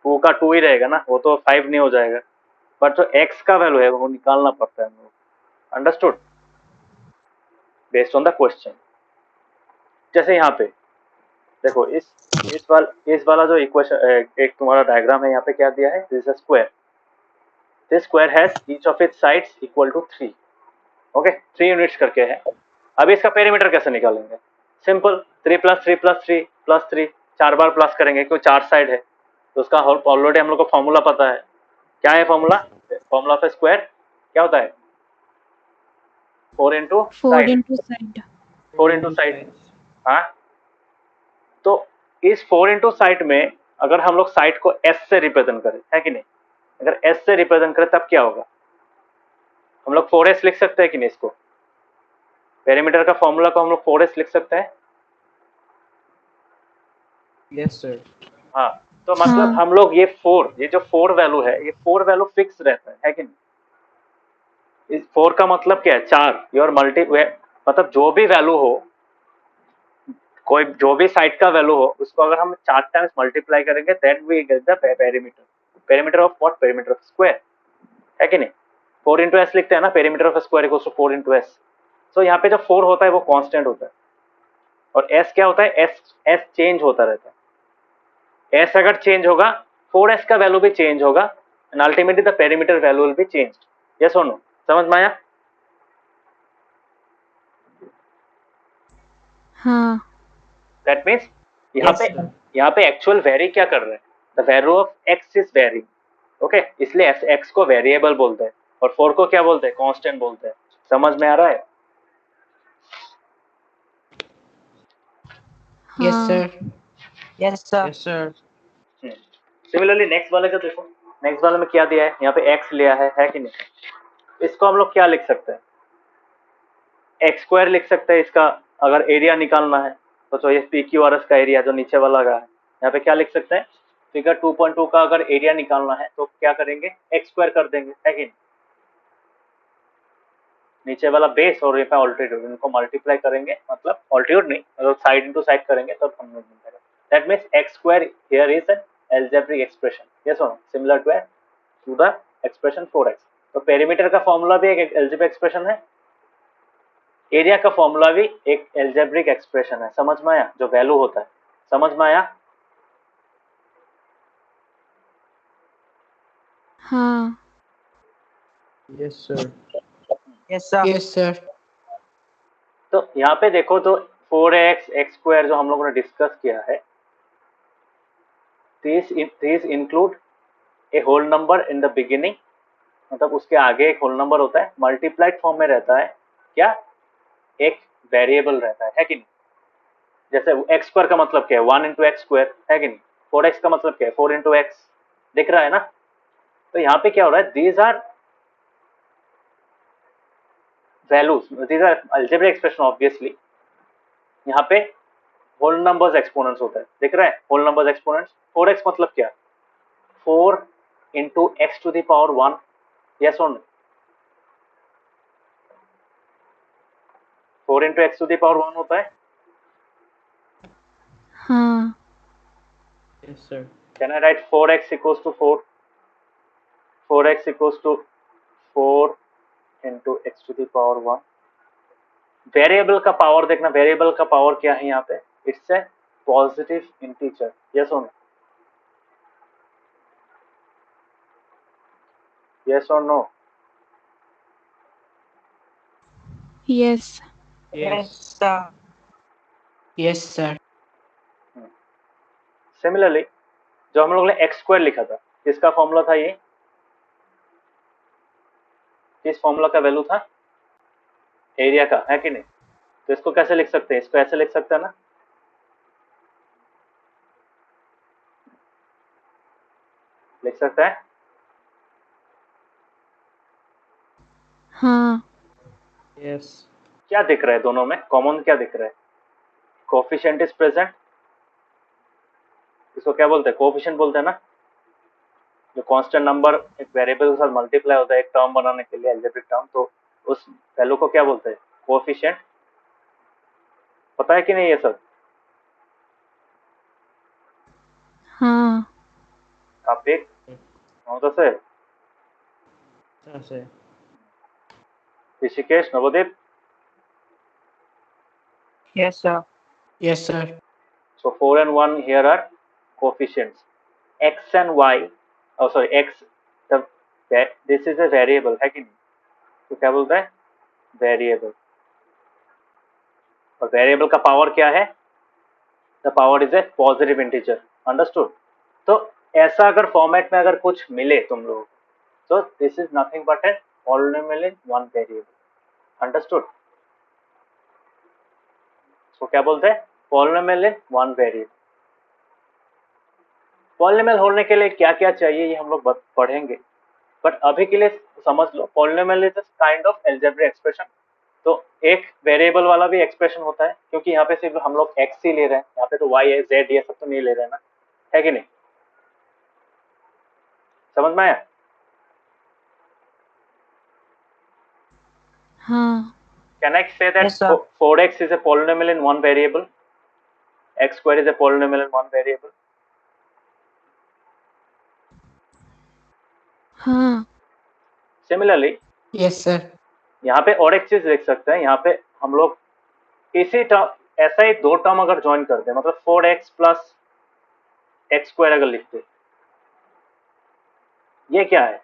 2 का 2 ही रहेगा ना, वो तो 5 नहीं हो जाएगा। बट जो x का वैल्यू है वो निकालना पड़ता है हम लोग। Understood? Based on the question. जैसे यहाँ पे देखो, इस वाला जो इक्वेशन, एक तुम्हारा डायग्राम है, यहाँ पे क्या दिया है, this is square, this square has each of its sides equal to 3। Okay, 3 units करके है। अब इसका पेरीमीटर कैसे निकालेंगे? सिंपल, 3 प्लस 3 प्लस 3 प्लस 3, 4 बार प्लस करेंगे क्योंकि 4 साइड है, तो उसका ऑलरेडी हम लोग को फॉर्मूला पता है। क्या है फॉर्मूला? फॉर्मूला ऑफ स्क्वायर क्या होता है? 4 into 4 side, into side। 4 into side. हाँ, तो इस 4 इंटू साइड में अगर हम लोग साइड को s से रिप्रेजेंट करें, है कि नहीं? अगर s से रिप्रेजेंट करें तब क्या होगा? हम लोग 4s लिख सकते हैं कि नहीं? इसको पेरीमीटर का फॉर्मूला को हम लोग 4s लिख सकते हैं। Yes sir. हाँ, तो मतलब हाँ हम लोग ये जो 4 वैल्यू है, ये 4 वैल्यू फिक्स रहता है कि नहीं? इस 4 का मतलब क्या है? 4। योर मल्टी मतलब जो भी वैल्यू हो, कोई जो भी साइड का वैल्यू हो, उसको अगर हम 4 टाइम्स मल्टीप्लाई करेंगे then we get the perimeter. Perimeter of what? Perimeter of square, है कि नहीं? 4 इंटू एस लिखते हैं ना, perimeter of square equals to 4 into S. तो यहाँ पे जो 4 होता है वो कांस्टेंट होता है, और एस क्या होता है? एस चेंज होता रहता है। एस अगर चेंज होगा, 4s का वैल्यू भी चेंज होगा, and ultimately the perimeter value will be changed. Yes और नो? समझ में आया? हाँ दैट मीन्स यहाँ पे एक्चुअल वेरी क्या कर रहे हैं? The value of x is very. Okay, इसलिए एक्स को वेरिएबल बोलते हैं और 4 को क्या बोलते हैं? कांस्टेंट बोलते हैं। समझ में आ रहा है? यस हाँ sir. Yes sir. Yes sir. Similarly next वाले का देखो, नेक्स्ट वाले में क्या दिया है? यहाँ पे एक्स लिया है कि नहीं? इसको हम लोग क्या लिख सकते हैं? एक्स स्क्वायर लिख सकते हैं इसका। अगर एरिया निकालना है तो ये पी क्यू आर एस का एरिया जो नीचे वाला का है, यहाँ पे क्या लिख सकते हैं? फिगर 2.2 का अगर एरिया निकालना है तो क्या करेंगे? एक्स स्क्वायर कर देंगे, है कि नहीं? नीचे वाला बेस और यहाँ पे ऑल्टीट्यूड, इनको मल्टीप्लाई करेंगे, मतलब ऑल्टीट्यूड नहीं, अगर साइड इनटू साइड करेंगे तब हम लोग मिलेगा। That means x square here is an algebraic expression. Yes और no? Similar to the expression 4x। तो पेरीमीटर का फॉर्मूला भी एक एल्जेब्रिक एक्सप्रेशन है, एरिया का फॉर्मूला भी एक एल्जेब्रिक एक्सप्रेशन है। समझ में आया? जो वैल्यू होता है, समझ में आया? हाँ yes sir. Yes sir. Yes sir. तो यहाँ पे देखो, तो 4x एक्स स्क्वायर जो हम लोगों ने डिस्कस किया है, this include a whole number in the beginning, मतलब उसके आगे एक होल नंबर होता है, मल्टीप्लाइड फॉर्म में रहता है क्या? एक वेरिएबल रहता है कि नहीं? जैसे एक्स स्क्वायर का मतलब क्या है? 1 इंटू एक्स स्क्वायर, है कि नहीं? 4x का मतलब क्या है? 4 इंटू एक्स। दिख रहा है ना? तो यहाँ पे क्या हो रहा है? These are values, these are algebraic expression obviously. यहाँ पे होल नंबर्स एक्सपोनेंट्स होता है, दिख रहा है? Whole numbers exponents. 4x मतलब क्या? 4 into x to the power 1। Yes और no? 4 into x to the power 1 होता है। हाँ yes sir. Can I write 4x equals to 4? 4x equals to 4 into x to the power 1। Variable का power देखना, variable का power क्या है यहाँ पे? It's a positive integer. Yes और नो? यस और no? Yes. Yes Yes. Sir. Yes, sir. Similarly जो हम लोग ने एक्स स्क्वायर लिखा था, किसका फॉर्मूला था ये? किस फॉर्मूला का वैल्यू था? एरिया का, है कि नहीं? तो इसको कैसे लिख सकते हैं? इसको ऐसे लिख सकते हैं ना, लिख सकते हैं। हाँ. Yes. क्या दिख रहा है दोनों में? कॉमन क्या दिख रहा है? Coefficient is present. इसको क्या बोलते हैं? कोफिशिएंट बोलते हैं ना, जो कांस्टेंट नंबर एक वेरिएबल के साथ मल्टीप्लाई होता है एक टर्म बनाने के लिए, अलजेब्रिक टर्म, तो उस वैल्यू को क्या बोलते हैं? कोफिशिएंट। पता है कि नहीं ये सब? हाँ. काफी तो से Sir. Rishikesh, Navodeep. Yes sir. Yes, sir. So 4 and 1 here are coefficients. X and Y, oh sorry, X, this is a variable, है कि नहीं? तो क्या बोलता है? वेरिएबल। और वेरिएबल का पावर क्या है? The power is a positive integer. Understood? तो ऐसा अगर फॉर्मेट में अगर कुछ मिले तुम लोग, तो this is nothing but a polynomial in one variable. Understood? तो क्या बोलते हैं? Polynomial in one variable. Polynomial होने के लिए क्या क्या चाहिए ये हम लोग पढ़ेंगे, बट अभी के लिए समझ लो polynomial is kind of algebraic expression. तो एक वेरिएबल वाला भी एक्सप्रेशन होता है, क्योंकि यहाँ पे सिर्फ हम लोग एक्स ही ले रहे हैं, यहाँ पे तो वाई है, जेड ये सब तो नहीं ले रहे हैं ना, है कि नहीं? समझ में आया? हाँ. Can I say that Yes, sir. 4x is a polynomial in one variable, x square is a polynomial in one variable? हाँ. Similarly Yes, sir. यहाँ पे और एक चीज देख सकते हैं, यहाँ पे हम लोग इसी टर्म, ऐसा ही दो टर्म अगर ज्वाइन करते हैं, मतलब 4x प्लस एक्स स्क्वायर अगर लिखते, ये क्या है?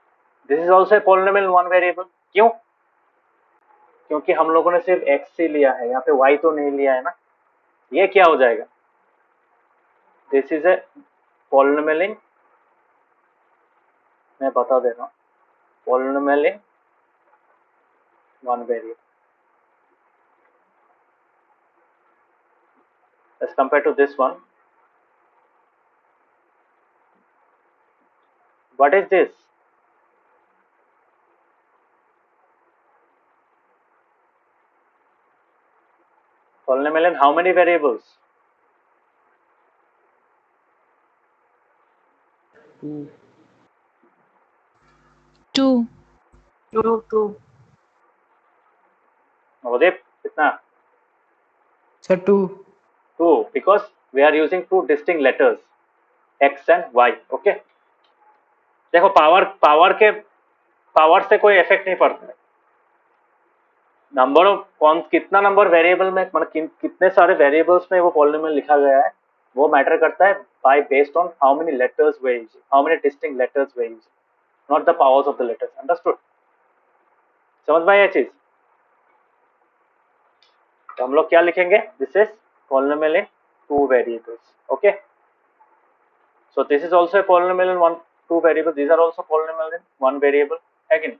This is also polynomial one variable. क्यों? क्योंकि हम लोगों ने सिर्फ x ही लिया है, यहाँ पे y तो नहीं लिया है ना। ये क्या हो जाएगा? दिस इज ए पॉलिनोमियल इन, मैं बता दे रहा हूँ, polynomial in one variable. As compared to this one, what is this? Polynomial in how many variables? 2. 2. True. Navdeep, कितना? Sir, 2. 2, because we are using two distinct letters, x and y. Okay? देखो power से कोई effect नहीं पड़ता है। Number of कौन कितना number variable में, मतलब कितने सारे वेरिएबल्स में वो पॉलिनोमियल लिखा गया है, वो मैटर करता है by based on how many letters we using, how many distinct letters we using, not the powers of the letters. Understood? समझ में आया चीज? तो हम लोग क्या लिखेंगे? This is polynomial in two variables. Okay, so this is also a polynomial in one two variable, these are also polynomial in one variable, है कि नहीं?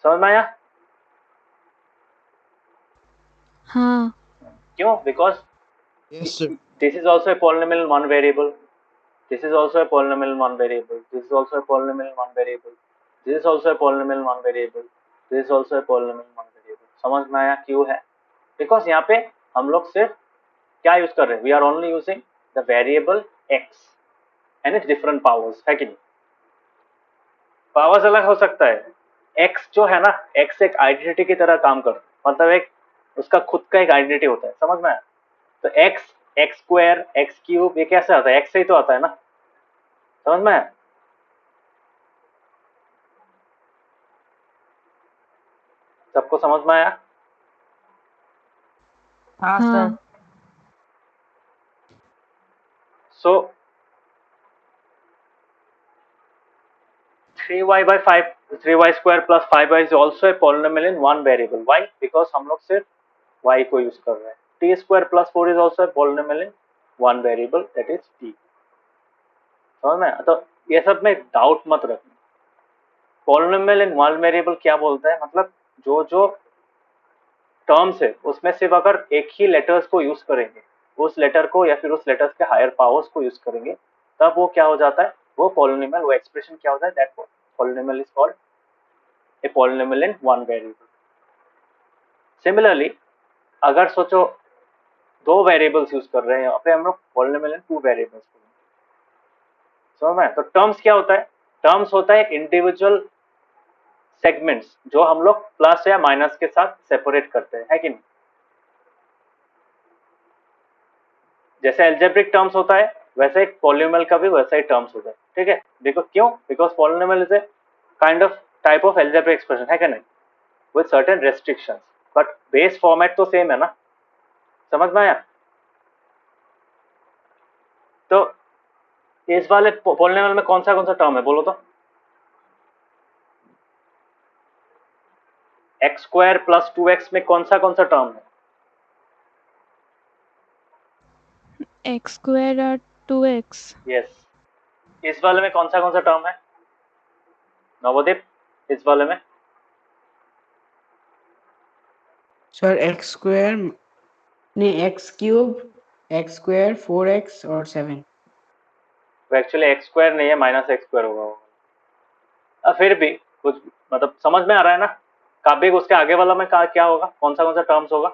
समझ में आया? हाँ. क्यों? Because Yes, sir. this is also a polynomial in one variable, this is also a polynomial in one variable, this is also a polynomial in one variable, this is also a polynomial in one variable, this is also a polynomial in one variable। समझ में आया क्यों है? Because यहाँ पे हम लोग सिर्फ क्या यूज कर रहे हैं? We are only using the variable x and its different powers, है कि नहीं? पावर्स अलग हो सकता है, x जो है ना, x एक आइडेंटिटी की तरह काम कर, मतलब एक उसका खुद का एक आइडेंटिटी होता है। समझ में आया? तो x, x square, x cube, ये कैसे आता है? x से ही तो आता है ना। समझ में आया? सबको समझ में आया? हाँ सर। हाँ. सो 3y square plus 5y is also a polynomial in one variable. Why? Because हम लोग सिर्फ y को यूज कर रहे हैं. t square plus 4 is also a polynomial in one variable, that is t. समझ में? तो ये सब में डाउट मत रखना. पॉलिनोमियल इन वन वेरिएबल क्या बोलता है, मतलब जो जो टर्म्स है उसमें सिर्फ अगर एक ही लेटर्स को यूज करेंगे, उस लेटर को या फिर उस लेटर्स के हायर पावर्स को यूज करेंगे, तब वो क्या हो जाता है, वो पॉलिनोमियल, वो एक्सप्रेशन क्या होता है, that polynomial is called a polynomial in one variable. Similarly अगर सोचो दो वेरिएबल्स यूज कर रहे हैं, यहाँ पे हम लोग पॉलिनोमियल इन टू वेरिएबल्स. समझ में? तो टर्म्स क्या होता है, टर्म्स होता है इंडिविजुअल सेगमेंट्स जो हम लोग प्लस या माइनस के साथ सेपरेट करते हैं, है कि नहीं? जैसे एल्जेब्रिक टर्म्स होता है वैसे एक पॉलिनोमियल का भी वैसा ही टर्म्स होता है. ठीक है, देखो क्यों, because polynomial is a kind of type of algebraic expression, है कि नहीं, with certain restrictions, but base format तो सेम है ना. समझ में आया? तो इस वाले पॉलिनोमियल में कौन सा टर्म है बोलो तो. एक्स स्क्वायर प्लस 2x में कौन सा टर्म है? x square और 2x. यस. इस वाले में कौन सा टर्म है नवोदीप, इस वाले में? सर एक्स स्क्वायर नहीं, x cube, x square, 4x और 7. वो एक्चुअली एक्स स्क्वायर नहीं है, माइनस एक्स स्क्वायर होगा वो. फिर भी कुछ मतलब समझ में आ रहा है ना. काबिक उसके आगे वाला में क्या होगा, कौन सा टर्म्स होगा,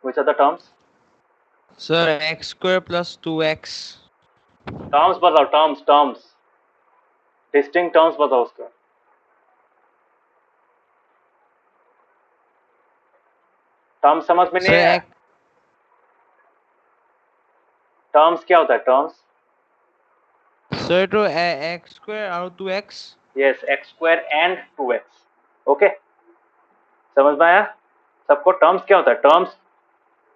which are the terms? Sir x square plus 2x. Terms बताओ, टर्म्स डिस्टिंक्ट टर्म्स बताओ उसका. टर्म्स समझ में नहीं है? टर्म्स क्या होता है, टर्म्स? सर तो एक्स स्क्वायर और 2x. Yes, x square and 2x. Okay, समझ में आया सबको? टर्म्स क्या होता है, टर्म्स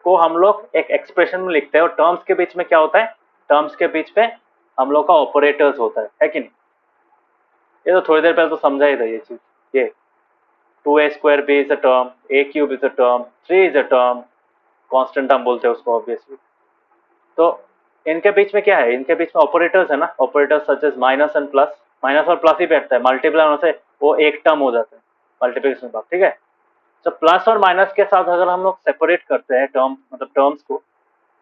को हम लोग एक एक्सप्रेशन में लिखते हैं, और टर्म्स के बीच में क्या होता है, टर्म्स के बीच में हम लोग का ऑपरेटर्स होता है कि नहीं? ये तो थोड़ी देर पहले तो समझा ही था ये चीज. ये 2a स्क्वायर भी is a term, a cube is a term, 3 is a term, constant term बोलते हैं उसको ऑब्वियसली. तो इनके बीच में क्या है, इनके बीच में ऑपरेटर्स है ना, operators such as minus and plus. Minus और प्लस ही बैठता है, मल्टीप्लाई होने से वो एक टर्म हो जाता है मल्टीप्लिकेशन का. ठीक है, तो प्लस और माइनस के साथ अगर हम लोग सेपरेट करते हैं टर्म, मतलब टर्म्स को,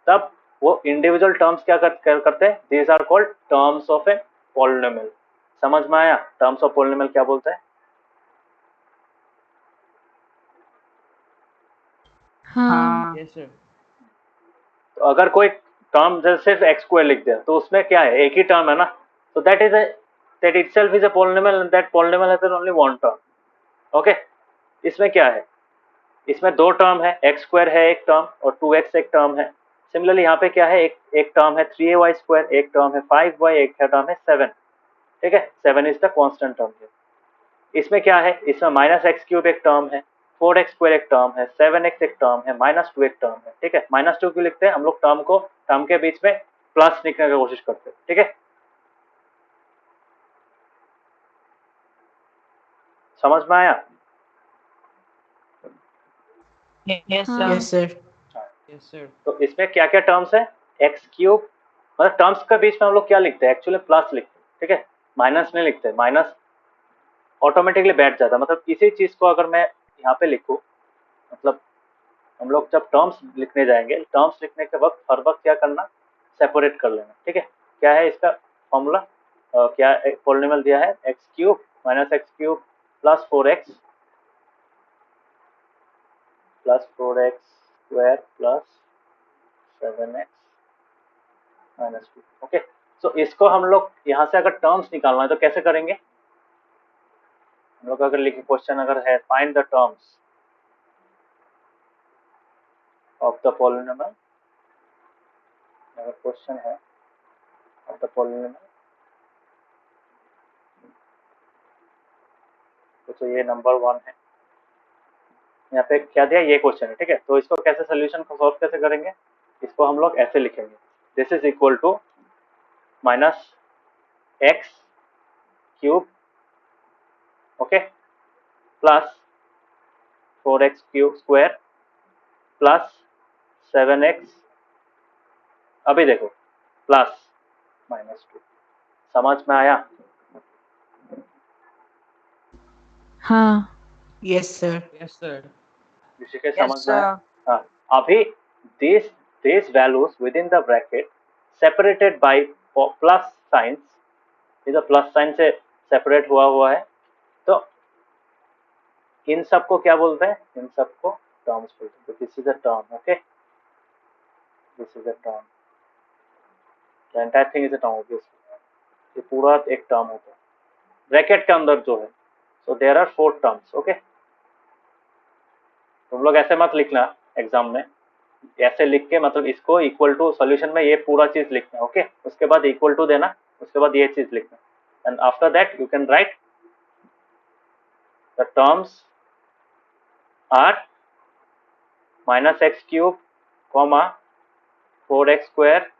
तब वो इंडिविजुअल टर्म्स क्या करते हैं, these are called terms of a polynomial. समझ में आया? टर्म्स ऑफ पॉलिनोमियल क्या बोलते हैं? हाँ. Yes sir. तो अगर कोई टर्म जैसे सिर्फ एक्स स्क्वायर लिख दिया तो उसमें क्या है, एक ही टर्म है ना, तो that itself is a polynomial and that polynomial has only one term. Okay, इसमें क्या है, इसमें दो टर्म है, एक्स स्क्वायर है एक टर्म और 2x एक टर्म है. सिमिलरली यहाँ पे क्या है, एक टर्म है 3ay स्क्वायर, एक टर्म है 5y, एक टर्म है 7. ठीक है, 7 इज द कांस्टेंट टर्म है. इसमें क्या है, इसमें माइनस एक्स क्यूब एक टर्म है, 4x स्क्वायर एक टर्म है, 7x एक टर्म है, -2 एक टर्म है. ठीक है, -2 क्यों लिखते हैं हम लोग, टर्म के बीच में प्लस लिखने की कोशिश करते हैं. ठीक है, समझ में आया? यस हाँ. Sir. Yes sir. Yes sir. तो इसमें क्या क्या टर्म्स है, एक्स क्यूब, मतलब टर्म्स के बीच में हम लोग क्या लिखते हैं, एक्चुअली प्लस लिखते हैं. ठीक है, माइनस नहीं लिखते, माइनस ऑटोमेटिकली बैठ जाता है. मतलब इसी चीज को अगर मैं यहाँ पे लिखूँ, मतलब हम लोग जब टर्म्स लिखने जाएंगे, टर्म्स लिखने के वक्त हर वक्त क्या करना, सेपरेट कर लेना. ठीक है, क्या है इसका फॉर्मूला, क्या पॉलिनोमियल दिया है, x cube minus x cube plus 4x square plus 7x minus 2. Okay, so इसको हम लोग यहाँ से अगर टर्म्स निकालना है तो कैसे करेंगे, हम लोग अगर लिखे क्वेश्चन अगर है, find the terms of the polynomial, अगर क्वेश्चन है ऑफ द पॉलिनोमियल, तो ये नंबर 1 है. यहाँ पे क्या दिया, ये क्वेश्चन है. ठीक है, तो इसको कैसे सोल्यूशन को सॉल्व कैसे करेंगे, इसको हम लोग ऐसे लिखेंगे, this is equal to minus x cube okay, plus 4x cube square plus 7x, अभी देखो प्लस -2, समझ में आया? हाँ Yes, sir. Yes, sir. Rishikesh Yes, समझ में आया? sir. हाँ, अभी these values within the bracket separated by plus signs, इधर प्लस साइन से सेपरेट हुआ है, तो इन सबको क्या बोलते हैं? इन सबको टर्म्स बोलते हैं. तो this is a term, okay, this is a term, the entire thing is a term obviously, ये पूरा एक टर्म होता है ब्रैकेट के अंदर जो है. So there are 4 terms, okay. तुम लोग ऐसे मत लिखना एग्जाम में, ऐसे लिख के मतलब इसको इक्वल टू सॉल्यूशन में ये पूरा चीज लिखना, ओके. उसके बाद इक्वल टू देना, उसके बाद ये चीज लिखना, and after that you can write the terms are -x cube, 4x square,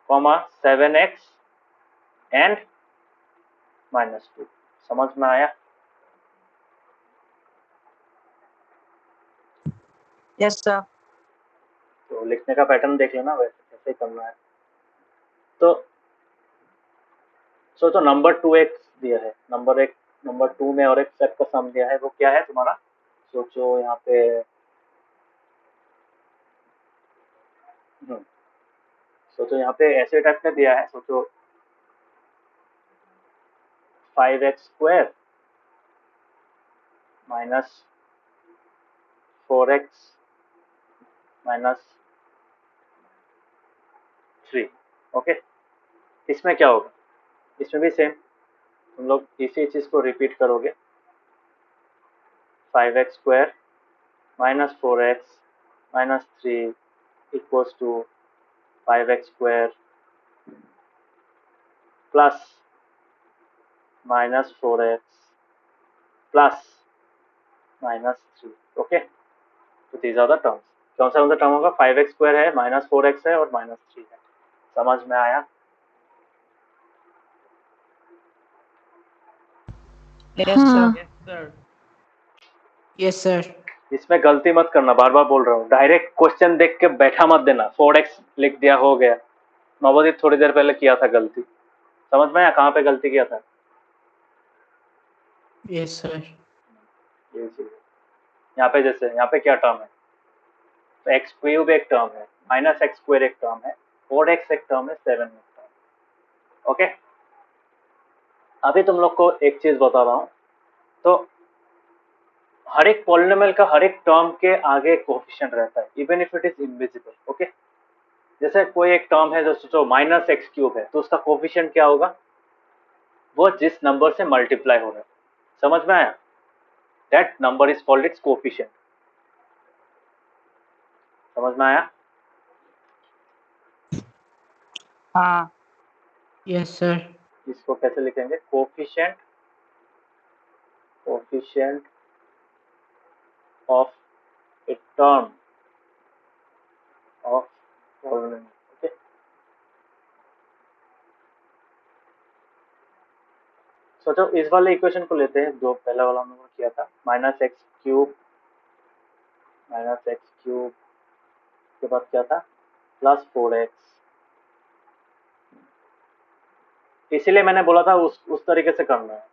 7x and -2. समझ में आया? Yes, sir. तो लिखने का पैटर्न देख लेना, वैसे ऐसे ही करना है. तो नंबर 2x दिया है, नंबर 2 में और एक सेट का सम दिया है, वो क्या है तुम्हारा? सोचो यहाँ पे, सोचो यहाँ पे ऐसे टाइप का दिया है, सोचो 5x स्क्वायर -4x -3, ओके. इसमें क्या होगा? इसमें भी सेम, तुम लोग इसी चीज को रिपीट करोगे. 5x square -4x -3 equals to 5x square plus -4x plus -3, ओके. तो दीज आर द टर्म्स. कौन सा टर्म होगा? 5x स्क्वायर है, -4x है और -3 है. समझ में आया? Yes, sir. हाँ Yes, sir. Yes, sir. इसमें गलती मत करना, बार बार बोल रहा हूँ, डायरेक्ट क्वेश्चन देख के बैठा मत देना. 4x लिख दिया, हो गया. नवोदित थोड़ी देर पहले किया था गलती. समझ में आया कहाँ पे गलती किया था? Yes, sir. ये चीज है. यहाँ पे जैसे यहाँ पे क्या टर्म है? तो एक्स क्यूब एक टर्म है, -x स्क्वायर एक टर्म है, 4x एक टर्म है, 7 एक टर्म. ओके. अभी तुम लोग को एक चीज बता रहा हूँ. तो हर एक पॉलिनोमियल का हर एक टर्म के आगे कोएफिशिएंट रहता है, even if it is invisible, okay. जैसे कोई एक टर्म है जो सोचो -x क्यूब है, तो उसका कोएफिशिएंट क्या होगा? वो जिस नंबर से मल्टीप्लाई हो रहा है. समझ में आया? That number is called its coefficient. समझ में आया? हाँ. Yes, sir. इसको कैसे लिखेंगे? Coefficient of a term of polynomial, okay. सोचो इस वाले इक्वेशन को लेते हैं, जो पहला वाला हमने किया था, -x क्यूब के बाद क्या था? +4x. इसीलिए मैंने बोला था उस तरीके से करना है.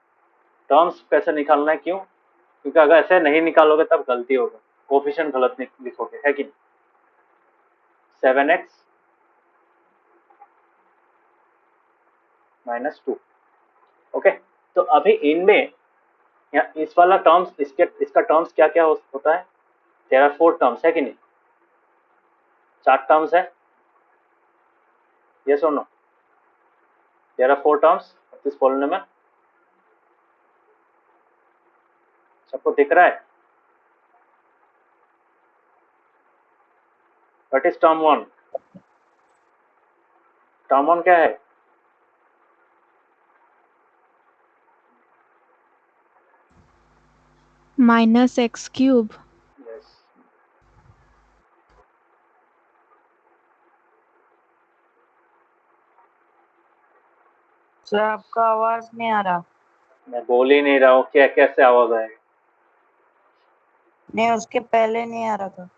टर्म्स कैसे निकालना है? क्यों? क्योंकि अगर ऐसे नहीं निकालोगे तब गलती होगा, कोएफिशिएंट गलत लिखोगे, है कि नहीं? 7x -2, okay. तो अभी इनमें इस वाला टर्म्स, इसका टर्म्स क्या क्या होता है? देयर आर 4 टर्म्स, है कि नहीं? 4 टर्म्स है, यस और no? There are 4 terms of this polynomial. सबको दिख रहा है? What is term 1? टर्म 1 क्या है? -x cube. यस. सर आपका आवाज नहीं आ रहा. मैं बोल ही नहीं रहा हूँ, क्या कैसे आवाज आएगा? नहीं, उसके पहले नहीं आ रहा था।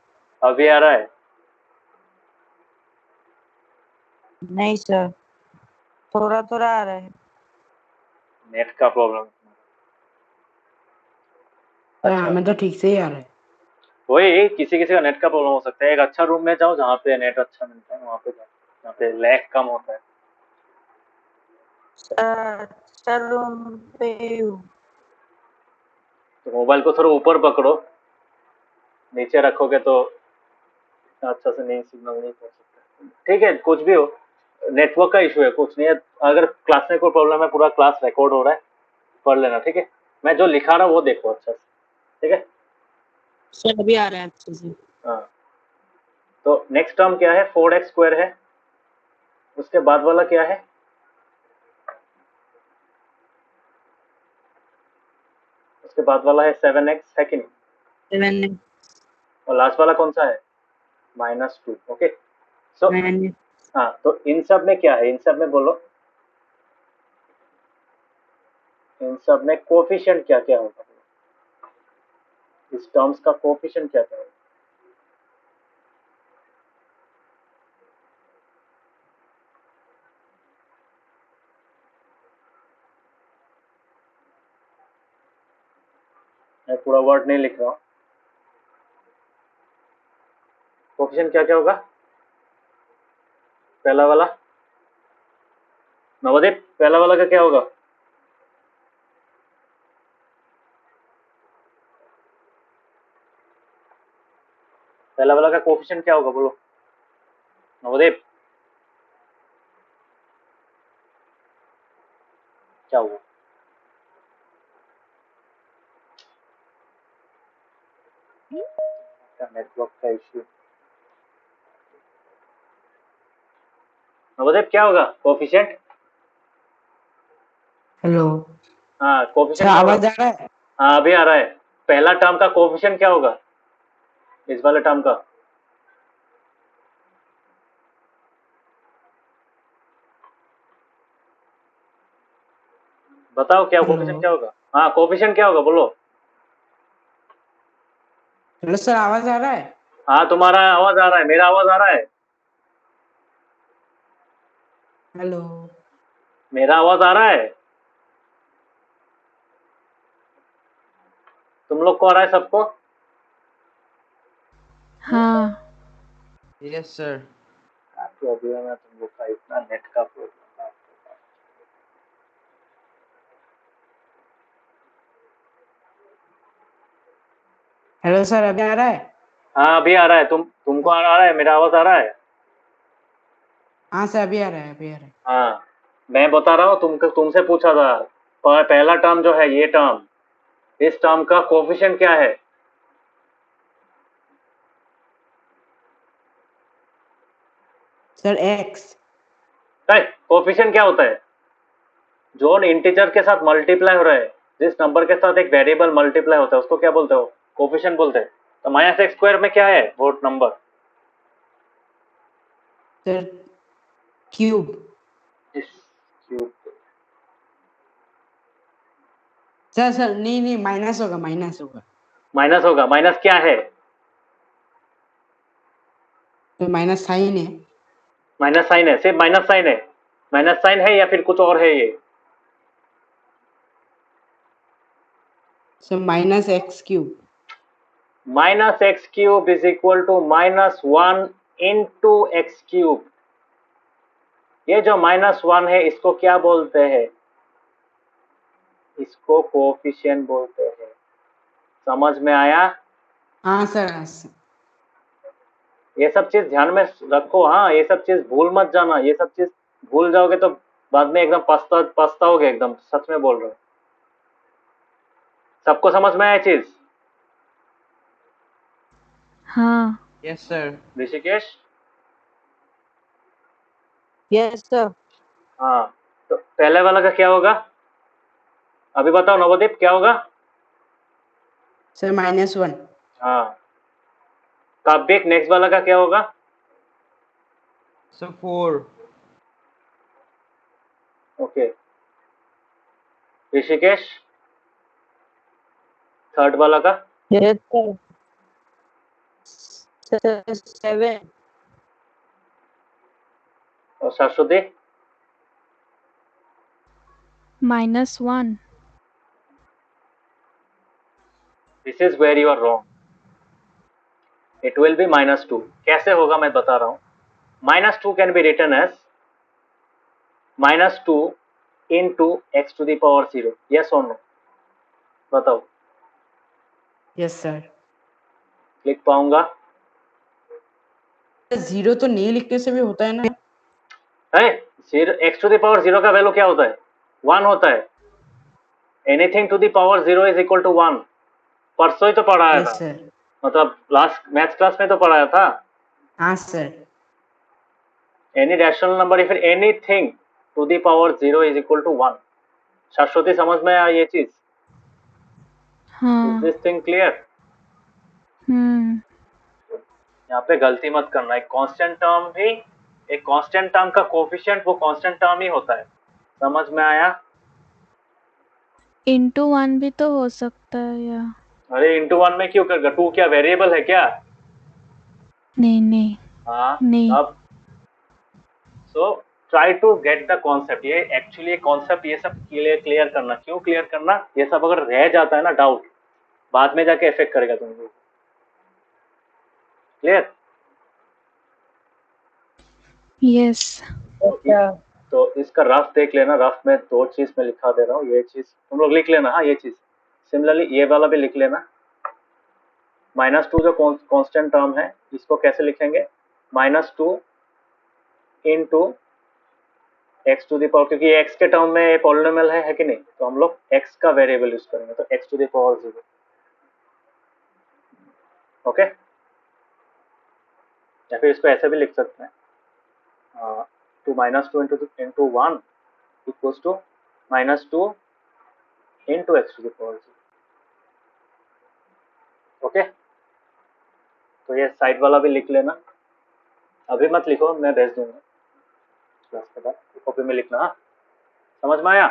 अभी आ रहा है? नहीं सर, थोड़ा थोड़ा आ रहा है। नेट का प्रॉब्लम। सर अच्छा, हमें तो ठीक से ही आ रहा है। वही किसी किसी का नेट का प्रॉब्लम हो सकता है। एक अच्छा रूम में जाओ जहाँ पे नेट अच्छा मिलता है, वहाँ पे जाओ जहाँ पे लैग कम होता है। सर अच्छा रूम पे हूँ। तो मोबाइल को थोड़ा ऊपर पकड़ो, नीचे रखोगे तो अच्छा से नहीं, सिग्नल नहीं पहुंच सकता। ठीक है, कुछ भी हो, नेटवर्क का इशू है, कुछ नहीं है। अगर क्लास में कोई प्रॉब्लम है, पूरा क्लास रिकॉर्ड हो रहा है, पढ़ लेना, ठीक है? मैं जो लिखा रहा हूँ वो देखो अच्छा से, ठीक है? सर अभी आ रहा है अच्छे से। हाँ, तो नेक्स्ट टर्म क्या है? 4x² है। उसके बाद वाला क्या है? उसके बाद वाला है 7x, है कि नहीं? 7 और लास्ट वाला कौन सा है? -2। ओके, सो हाँ, तो इन सब में क्या है? इन सब में बोलो, इन सब में कोफिशिएंट क्या क्या होगा? इस टर्म्स का कोफिशिएंट क्या क्या होगा? मैं पूरा वर्ड नहीं लिख रहा हूँ। कोफिशिएंट क्या क्या होगा? पहला वाला नवदीप, पहला वाला का क्या होगा? पहला वाला का कोफिशिएंट क्या होगा, बोलो नवदीप। क्या होगा? क्या नेटवर्क का इश्यू? नवदीप क्या होगा कोफिशिएंट? हेलो हाँ, सर, कोफिशिएंट क्या होगा? आवाज आ रहा है? हाँ, अभी आ रहा है। पहला टर्म का कोफिशिएंट क्या होगा, इस वाले टर्म का? बताओ क्या हेलो कोफिशिएंट क्या होगा? हाँ, कोफिशिएंट क्या होगा, बोलो। हेलो सर, आवाज आ रहा है? हाँ, तुम्हारा आवाज आ रहा है, मेरा आवाज आ रहा है? हेलो मेरा आवाज आ रहा है? तुम लोग को आ रहा है सबको? हाँ। Yes, sir. क्या प्रॉब्लम है तुम लोग का, इतना नेट का प्रॉब्लम? हेलो सर, अभी आ रहा है? हाँ, अभी आ रहा है। तुमको आ रहा है, मेरा आवाज आ रहा है? हाँ सर, अभी आ रहा है, अभी आ रहा है। हाँ, मैं बता रहा हूँ, तुमसे पूछा था। पहला टर्म जो है, ये टर्म, इस टर्म का कोफिशिएंट क्या है? Sir x. कोफिशिएंट क्या होता है? जो इंटीजर के साथ मल्टीप्लाई हो रहा है, जिस नंबर के साथ एक वेरिएबल मल्टीप्लाई होता है, उसको क्या बोलते हो? कोफिशिएंट बोलते हैं। तो -x² में क्या है वो नंबर? Sir cube. इस क्यूब। सर नहीं नहीं, माइनस होगा, माइनस होगा। माइनस होगा? माइनस क्या है? तो माइनस साइन है। माइनस साइन है? सिर्फ माइनस साइन है? माइनस साइन है या फिर कुछ और है ये? Sir -x³ -x³ is equal to -1 into x³। ये जो -1 है, इसको क्या बोलते हैं? इसको कोफिशिएंट बोलते हैं। समझ में आया? हाँ सर, हाँ सर। ये सब चीज ध्यान में रखो। हाँ, ये सब चीज भूल मत जाना। ये सब चीज भूल जाओगे तो बाद में एकदम पछताओगे एकदम, सच में बोल रहा हूँ। सबको समझ में आया ये चीज? हाँ। Yes, sir. Rishikesh? Yes sir. हाँ, तो पहले वाला का क्या होगा? अभी बताओ नवदीप, क्या होगा? सर -1। हाँ, काव्यक, नेक्स्ट वाला का क्या होगा? So 4. ओके, ऋषिकेश थर्ड वाला का Yes, sir. 7. और Shashwati -1. This is where you are wrong. It will be -2. कैसे होगा मैं बता रहा हूं. -2 can be written as -2 into x to the power 0. yes or no? बताओ. Yes sir. लिख पाऊंगा? जीरो तो नहीं लिखने से भी होता है ना. है x to the power 0 का वैल्यू क्या होता है? 1 होता है. Anything to the power 0 is equal to 1. परसों ही तो पढ़ाया यस था. सर. मतलब लास्ट मैथ्स क्लास में तो पढ़ाया था. हाँ सर. Any rational number if anything to the power 0 is equal to 1. Shashwati समझ में आया ये चीज? इज हाँ. This thing clear? यहाँ पे गलती मत करना. एक कांस्टेंट टर्म भी, एक कांस्टेंट टर्म का कोफिशिएंट वो कांस्टेंट टर्म ही होता है. समझ में आया? इंटू 1 भी तो हो सकता है या? अरे इंटू 1 में क्यों करेगा? 2 क्या वेरिएबल है क्या? नहीं नहीं हाँ. नहीं. अब so try to get the concept. ये एक्चुअली कॉन्सेप्ट ये सब क्लियर करना. क्यों क्लियर करना? ये सब अगर रह जाता है ना डाउट, बाद में जाके इफेक्ट करेगा तुमको. क्लियर? यस. तो इसका रफ देख लेना. रफ में 2 चीज में लिखा दे रहा हूँ. ये चीज तुम लोग लिख लेना. हाँ ये चीज सिमिलरली ये वाला भी लिख लेना. -2 जो कांस्टेंट टर्म है इसको कैसे लिखेंगे? -2 into x to the power, क्योंकि ये x के टर्म में पॉलिनोमियल है कि नहीं, तो हम लोग x का वेरिएबल यूज करेंगे. तो x to the power 0. Okay. या फिर इसको ऐसे भी लिख सकते हैं. To -2 into 1 equals to -2 into x to the power 0. Okay. तो ये साइड वाला भी लिख लेना. अभी मत लिखो, मैं भेज दूंगा क्लास के बाद. कॉपी में लिखना. हाँ समझ में आया?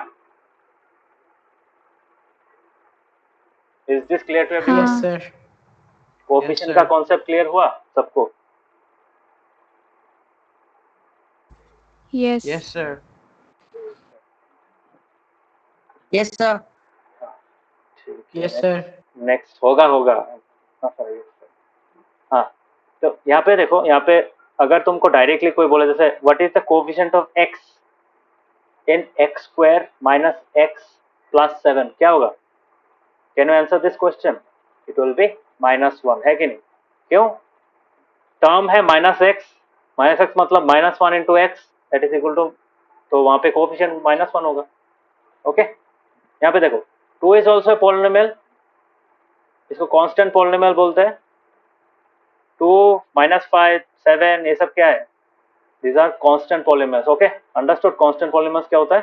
Is this clear to everyone? Yes sir. Coefficient Yes, का sir. कॉन्सेप्ट क्लियर हुआ सबको? Yes. Yes, sir. Yes, sir. ठीक है. Yes sir. नेक्स्ट होगा. हाँ. तो यहाँ पे देखो. यहाँ पे अगर तुमको डायरेक्टली कोई बोले जैसे what is the coefficient of x in x² minus x plus 7, क्या होगा? Can you answer this question? It will B -1. है कि नहीं? क्यों? टर्म है -x मतलब -1 into x that is equal to, तो वहां पे कोएफिशिएंट -1 होगा. ओके. यहाँ पे देखो 2 इज ऑल्सो पॉलिनोमियल. इसको कांस्टेंट पॉलिनोमियल बोलते हैं. 2 -5 7 ये सब क्या है? These are constant polymers. Okay, understood? Constant polymers क्या होता है?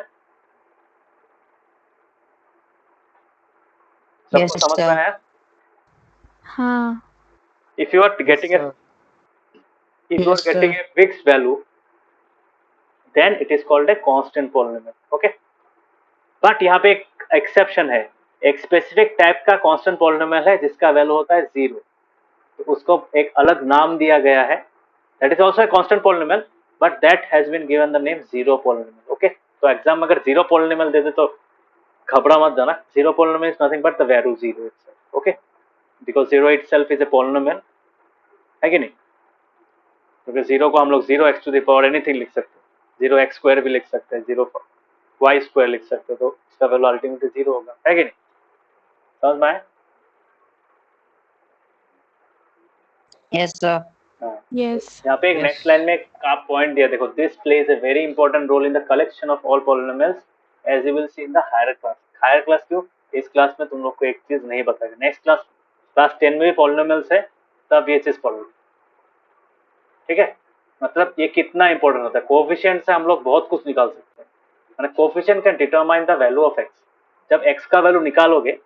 सबको Yes, समझ में sir. आया? हाँ. If you are getting Yes, Yes, sir. a fixed value, then it is called a constant polynomial. Okay. But यहाँ पे एक exception है. एक specific type का constant polynomial है जिसका वैल्यू होता है 0. तो उसको एक अलग नाम दिया गया है. That is also a constant polynomial, but that has been given the name zero polynomial. Okay. तो एग्जाम में अगर 0 polynomial दे दे तो घबरा मत जाना. 0 polynomial is nothing but the value 0 itself. Okay, because 0 itself is a polynomial. है कि नहीं? क्योंकि 0 को हम लोग 0x to the power anything लिख सकते हैं. 0x² भी लिख सकते हैं. 0y² लिख सकते हैं. तो इसका वैल्यू अल्टीमेटली 0 होगा. है कि नहीं? समझ में आया? Yes, sir. हाँ. यस. यहाँ पे एक Yes. नेक्स्ट लाइन में आप पॉइंट दिया. देखो, this plays a very important role in the collection of all polynomials as you will see in the higher class. Higher class क्यों? इस क्लास में तुम लोग को एक चीज नहीं बताएगा. नेक्स्ट क्लास 10 में भी पॉलिनोमियल्स है, तब ये चीज पढ़ो. ठीक है? मतलब ये कितना इंपॉर्टेंट होता है. कोएफिशिएंट से हम लोग बहुत कुछ निकाल सकते हैं. Coefficient can determine the value of x. जब x का वैल्यू निकालोगे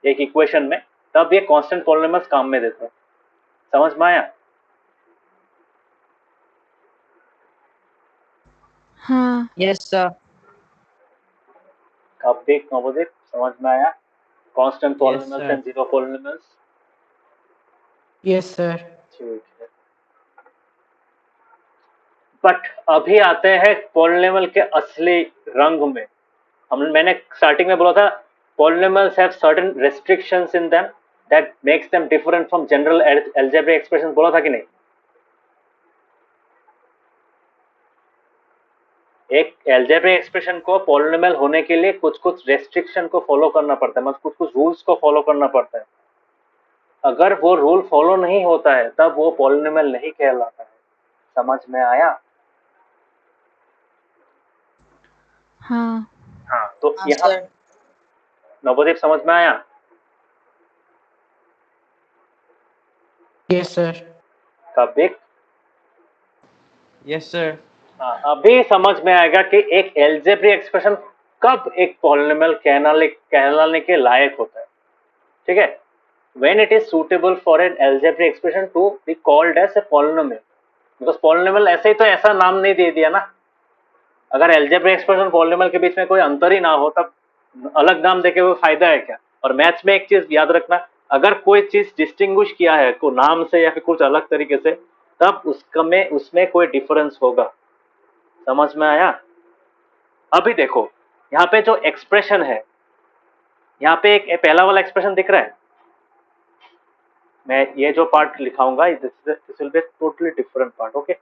एक इक्वेशन में, तब ये कांस्टेंट पॉलिनोमियल्स काम में देते हैं. समझ में आया? हाँ. Yes, sir. काबिक नवोदित समझ में आया? Constant polynomials sir. And zero polynomials. Yes, sir. ठीक है, बट अभी आते हैं पॉलिनोमियल के असली रंग में। मैंने स्टार्टिंग में बोला था polynomials have certain restrictions in them that makes them different from general algebraic expression, बोला था कि नहीं? एक अलजेब्रिक एक्सप्रेशन को पॉलिनोमियल होने के लिए कुछ कुछ रेस्ट्रिक्शन को फॉलो करना पड़ता है, मतलब कुछ कुछ रूल्स को फॉलो करना पड़ता है। अगर वो रूल फॉलो नहीं होता है तब वो पॉलिनोमियल नहीं कहलाता है। समझ में आया? हाँ हाँ, तो हाँ यहाँ सर। नवोदीप समझ में आया? Yes, sir. काबिक? Yes, sir. हाँ, अभी समझ में आएगा कि एक अलजेब्रिक एक्सप्रेशन कब एक पॉलिनोमियल कहलाने के लायक होता है। ठीक है, when it is suitable for an algebraic expression to be called as a polynomial, because polynomial ऐसे ही तो ऐसा नाम नहीं दे दिया ना। अगर algebraic expression polynomial के बीच में कोई अंतर ही ना हो तब अलग नाम देके वो फायदा है क्या? और मैथ्स में एक चीज याद रखना, अगर कोई चीज डिस्टिंग्विश किया है को नाम से या फिर कुछ अलग तरीके से तब उसमें कोई डिफरेंस होगा। समझ में आया? अभी देखो यहाँ पे जो एक्सप्रेशन है, यहाँ पे एक पहला वाला एक्सप्रेशन दिख रहा है। मैं ये जो पार्ट लिखाऊंगा this will be totally different part. Okay,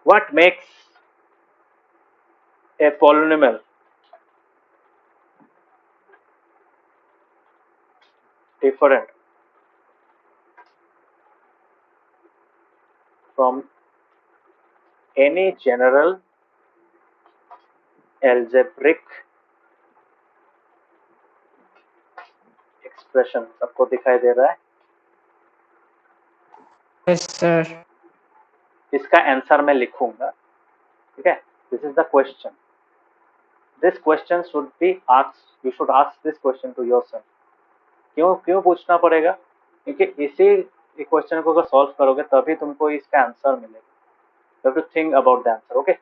what makes a polynomial different from any general algebraic expression? सबको दिखाई दे रहा है? Yes, sir. इसका आंसर मैं लिखूंगा। ठीक है, this is the question. This question should be asked, you should ask this question to yourself. क्यों पूछना पड़ेगा? क्योंकि इसी क्वेश्चन को अगर सॉल्व करोगे तभी तुमको इसका आंसर मिलेगा। You have to think about the answer. Okay,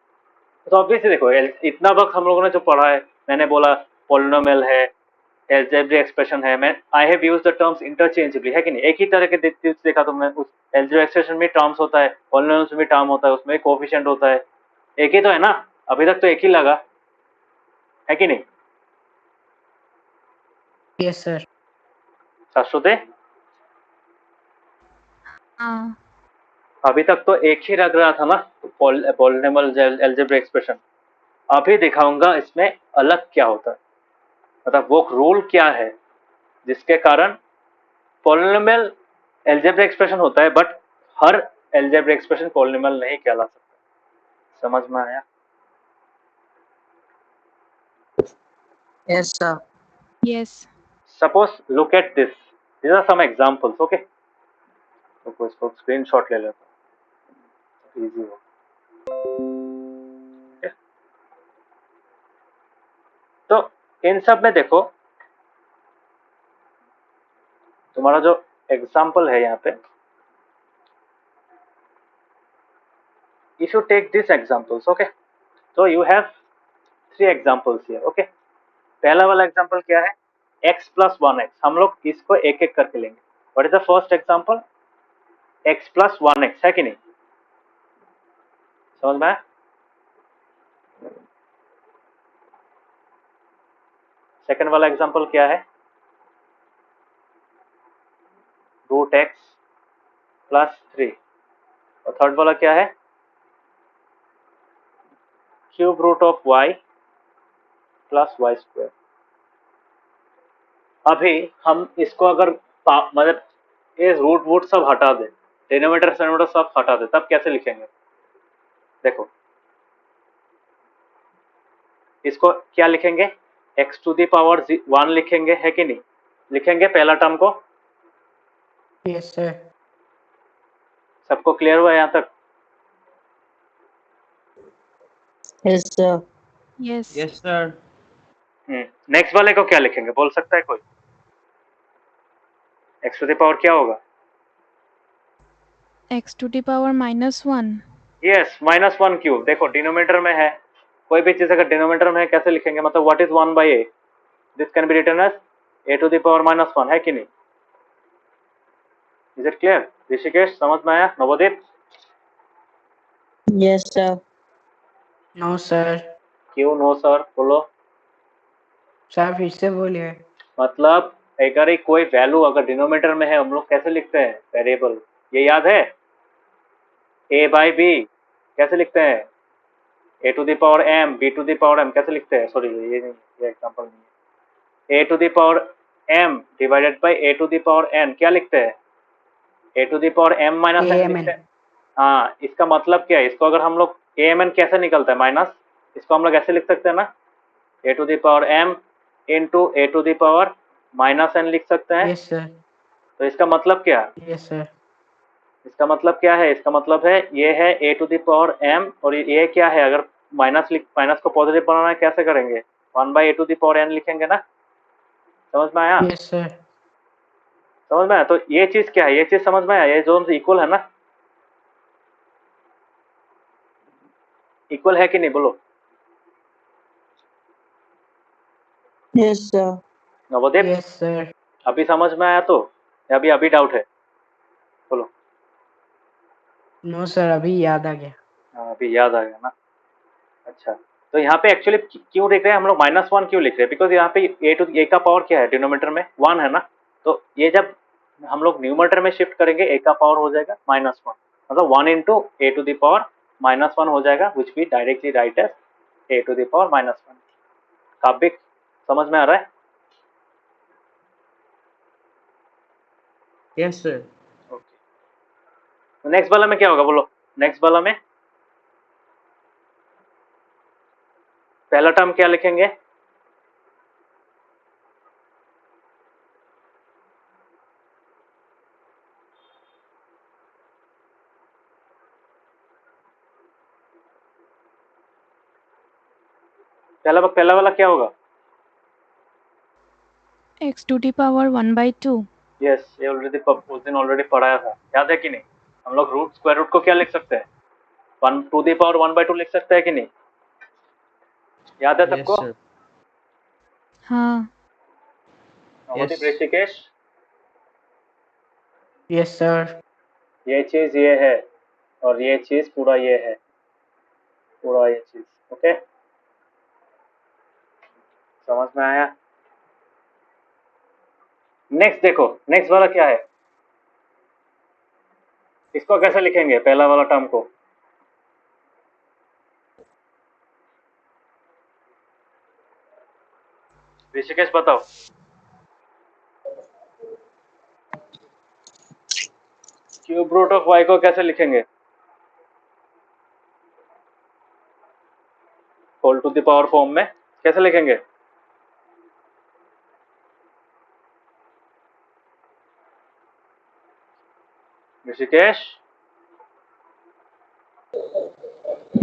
तो ऑब्वियसली देखो इतना वक्त हम लोगों ने जो पढ़ा है, मैंने बोला पॉलिनोमियल है, अलजेब्रिक एक्सप्रेशन है, मैं I have used the terms interchangeably, है कि नहीं? एक ही तरह के देखा तुमने, उस अलजेब्रिक एक्सप्रेशन में टर्म्स होता है, पॉलिनोमियल में भी टर्म होता है, उसमें कोएफिशिएंट होता है, एक ही तो है ना? अभी तक तो एक ही लगा, है कि नहीं? Yes, sir. शाश्वते, हाँ अभी तक तो एक ही लग रहा था ना पॉलिनोमियल अलजेब्रिक एक्सप्रेशन। अभी दिखाऊंगा इसमें अलग क्या होता है, मतलब वो रूल क्या है जिसके कारण पॉलिनोमियल अलजेब्रिक एक्सप्रेशन होता है but her algebraic expression polynomial नहीं कहला सकता। समझ में आया? Yes sir. Yes suppose look at this, these are some examples. Okay, तो इसको स्क्रीनशॉट ले लेता हूँ, इजी हो। Okay? तो इन सब में देखो तुम्हारा जो एग्जाम्पल है यहाँ पे, if you take these examples, okay, so you have 3 examples here. okay, पहला वाला एग्जाम्पल क्या है? x plus 1x। हम लोग इसको एक एक करके लेंगे। What is the first example? x plus 1x, है कि नहीं? समझ में आया? सेकंड वाला एग्जाम्पल क्या है? Root x plus 3। और थर्ड वाला क्या है? Cube root of y plus y square. अभी हम इसको अगर मतलब ये रूट वूट सब हटा दे, डिनोमिनेटर सेनोमिनेटर सब हटा दे, तब कैसे लिखेंगे? देखो इसको क्या लिखेंगे? x टू दी पावर 1 लिखेंगे, है कि नहीं? लिखेंगे पहला टर्म को। Yes, sir. सबको क्लियर हुआ यहाँ तक? Yes sir. Yes Yes, sir. Next वाले को क्या लिखेंगे, बोल सकता है कोई? x टू दी पावर क्या होगा? x to the power -1. Yes -1 cube. देखो डिनोमिनेटर में है, कोई भी चीज अगर डिनोमिनेटर में है कैसे लिखेंगे, मतलब what is 1 by a, this can be written as a to the power -1, है कि नहीं? Is it clear? ऋषिकेश समझ में आया? Navodeep? Yes sir. No sir. क्यों नो सर? बोलो। सर फिर से बोलिए। मतलब अगर कोई वैल्यू अगर डिनोमिनेटर में है हम लोग कैसे लिखते हैं वेरिएबल, ये याद है? ए बाई बी कैसे लिखते हैं? A to the power M B to the power M कैसे लिखते हैं? सॉरी ये नहीं, ये एग्जांपल नहीं है। A to the power M divided by A to the power N क्या लिखते हैं? A to the power M minus N लिखते हैं। हाँ, इसका मतलब क्या है? इसको अगर हम लोग ए एम एन कैसे निकलता है माइनस, इसको हम लोग ऐसे लिख सकते हैं ना, A to the power M into A to the power minus N लिख सकते हैं। Yes sir. तो इसका मतलब क्या? Yes sir. इसका मतलब क्या है? इसका मतलब है ये है A to the power M और ये क्या है? अगर माइनस को पॉजिटिव बनाना है कैसे करेंगे? 1 by A to the power n लिखेंगे ना। समझ में आया? Yes sir. समझ में आया? तो ये चीज क्या है? ये चीज समझ में आया? ये जोन इक्वल है ना? इक्वल है कि नहीं बोलो? Yes sir. Navodeep yes sir. अभी समझ में आया? तो या अभी डाउट है? बोलो। नो सर अभी याद आ गया। हाँ, अभी याद आ गया ना। अच्छा, तो यहाँ पे एक्चुअली क्यों लिख रहे हैं हम लोग -1 क्यों लिख रहे हैं? बिकॉज यहाँ पे ए का पावर क्या है डिनोमिनेटर में? 1 है ना। तो ये जब हम लोग न्यूमरेटर में शिफ्ट करेंगे ए का पावर हो जाएगा -1, मतलब 1 into A to the power -1 हो जाएगा, which we directly write as a to the power -1। काबिक समझ में आ रहा है? Yes sir. ओके, तो नेक्स्ट वाला में क्या होगा बोलो? नेक्स्ट वाला में पहला टर्म क्या लिखेंगे? पहला वाला क्या होगा? x to the power 1/2. Yes, ये ऑलरेडी उस दिन ऑलरेडी पढ़ाया था, याद है कि नहीं? हम लोग रूट स्क्वायर रूट को क्या लिख सकते हैं? 1 टू द पावर 1/2 लिख सकते हैं कि नहीं? याद है सबको? सर। हाँ। नवोदीप, Yes. Rishikesh, yes sir. ये चीज ये है और ये चीज पूरा ये है, पूरा ये चीज। ओके, समझ में आया? नेक्स्ट देखो, नेक्स्ट वाला क्या है? इसको कैसे लिखेंगे पहला वाला टर्म को? ऋषिकेश बताओ। क्यूब रूट ऑफ वाई को कैसे लिखेंगे? Whole to the power form में कैसे लिखेंगे? Rishikesh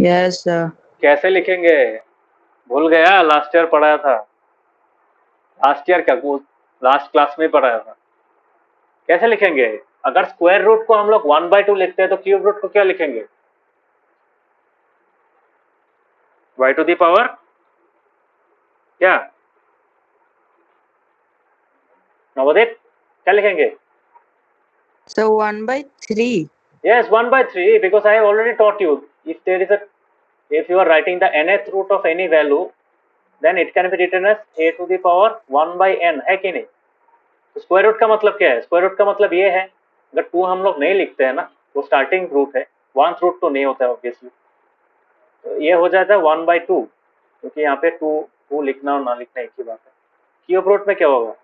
yes sir. कैसे लिखेंगे? भूल गया? लास्ट ईयर पढ़ाया था। लास्ट ईयर क्या, लास्ट क्लास में पढ़ाया था। कैसे लिखेंगे? अगर स्क्वायर रूट को हम लोग 1/2 लिखते हैं तो क्यूब रूट को क्या लिखेंगे? y टू द पावर क्या? नवोदीप क्या लिखेंगे? So 1/3. Yes, 1/3, because I have already taught you. If you are writing the nth root of any value, then it can be written as a to the power 1/n, है कि नहीं? तो square root का मतलब क्या है? Square root का मतलब ये है, अगर 2 हम लोग नहीं लिखते हैं ना, वो स्टार्टिंग रूट है, 1th रूट तो नहीं होता है ऑब्वियसली, तो ये हो जाता है 1/2, क्योंकि यहाँ पे 2 लिखना और ना लिखना एक ही बात है। क्यूब रूट में क्या होगा?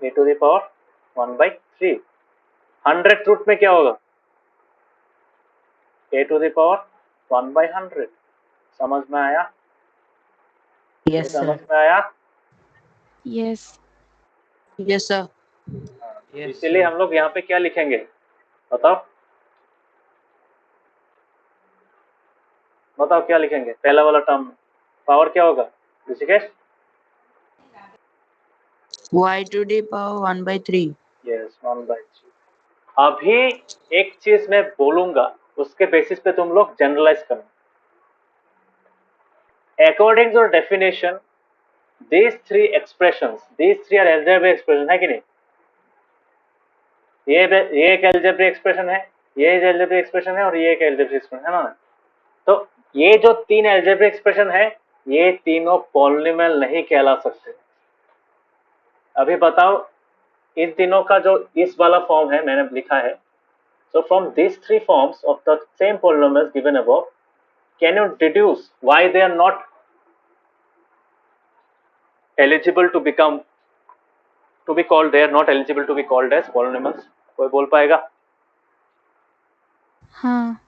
a to the power 1/3। 100th root में क्या होगा? a to the power 1/100। समझ में आया? यस समझ सर। में आया? Yes. Yes sir. Yes, इसीलिए sir. हम लोग यहाँ पे क्या लिखेंगे बताओ? बताओ क्या लिखेंगे पहला वाला टर्म? पावर क्या होगा Rishikesh? Y to the power 1/3. Yes, 1/3। अभी एक चीज मैं बोलूंगा, उसके बेसिस पे तुम लोग जनरलाइज करना। According to definition, these three are algebraic expression, है कि नहीं? ये एक algebraic expression है, ये एक algebraic expression है और ये एक algebraic expression है ना। तो ये जो तीन algebraic expression है, ये तीनों polynomial नहीं कहला सकते। अभी बताओ, इन तीनों का जो इस वाला फॉर्म है मैंने लिखा है, so from these three forms of the same polynomials given above, can you deduce why they are not eligible to become to be called, they are not eligible to be called as polynomials? कोई बोल पाएगा? हाँ,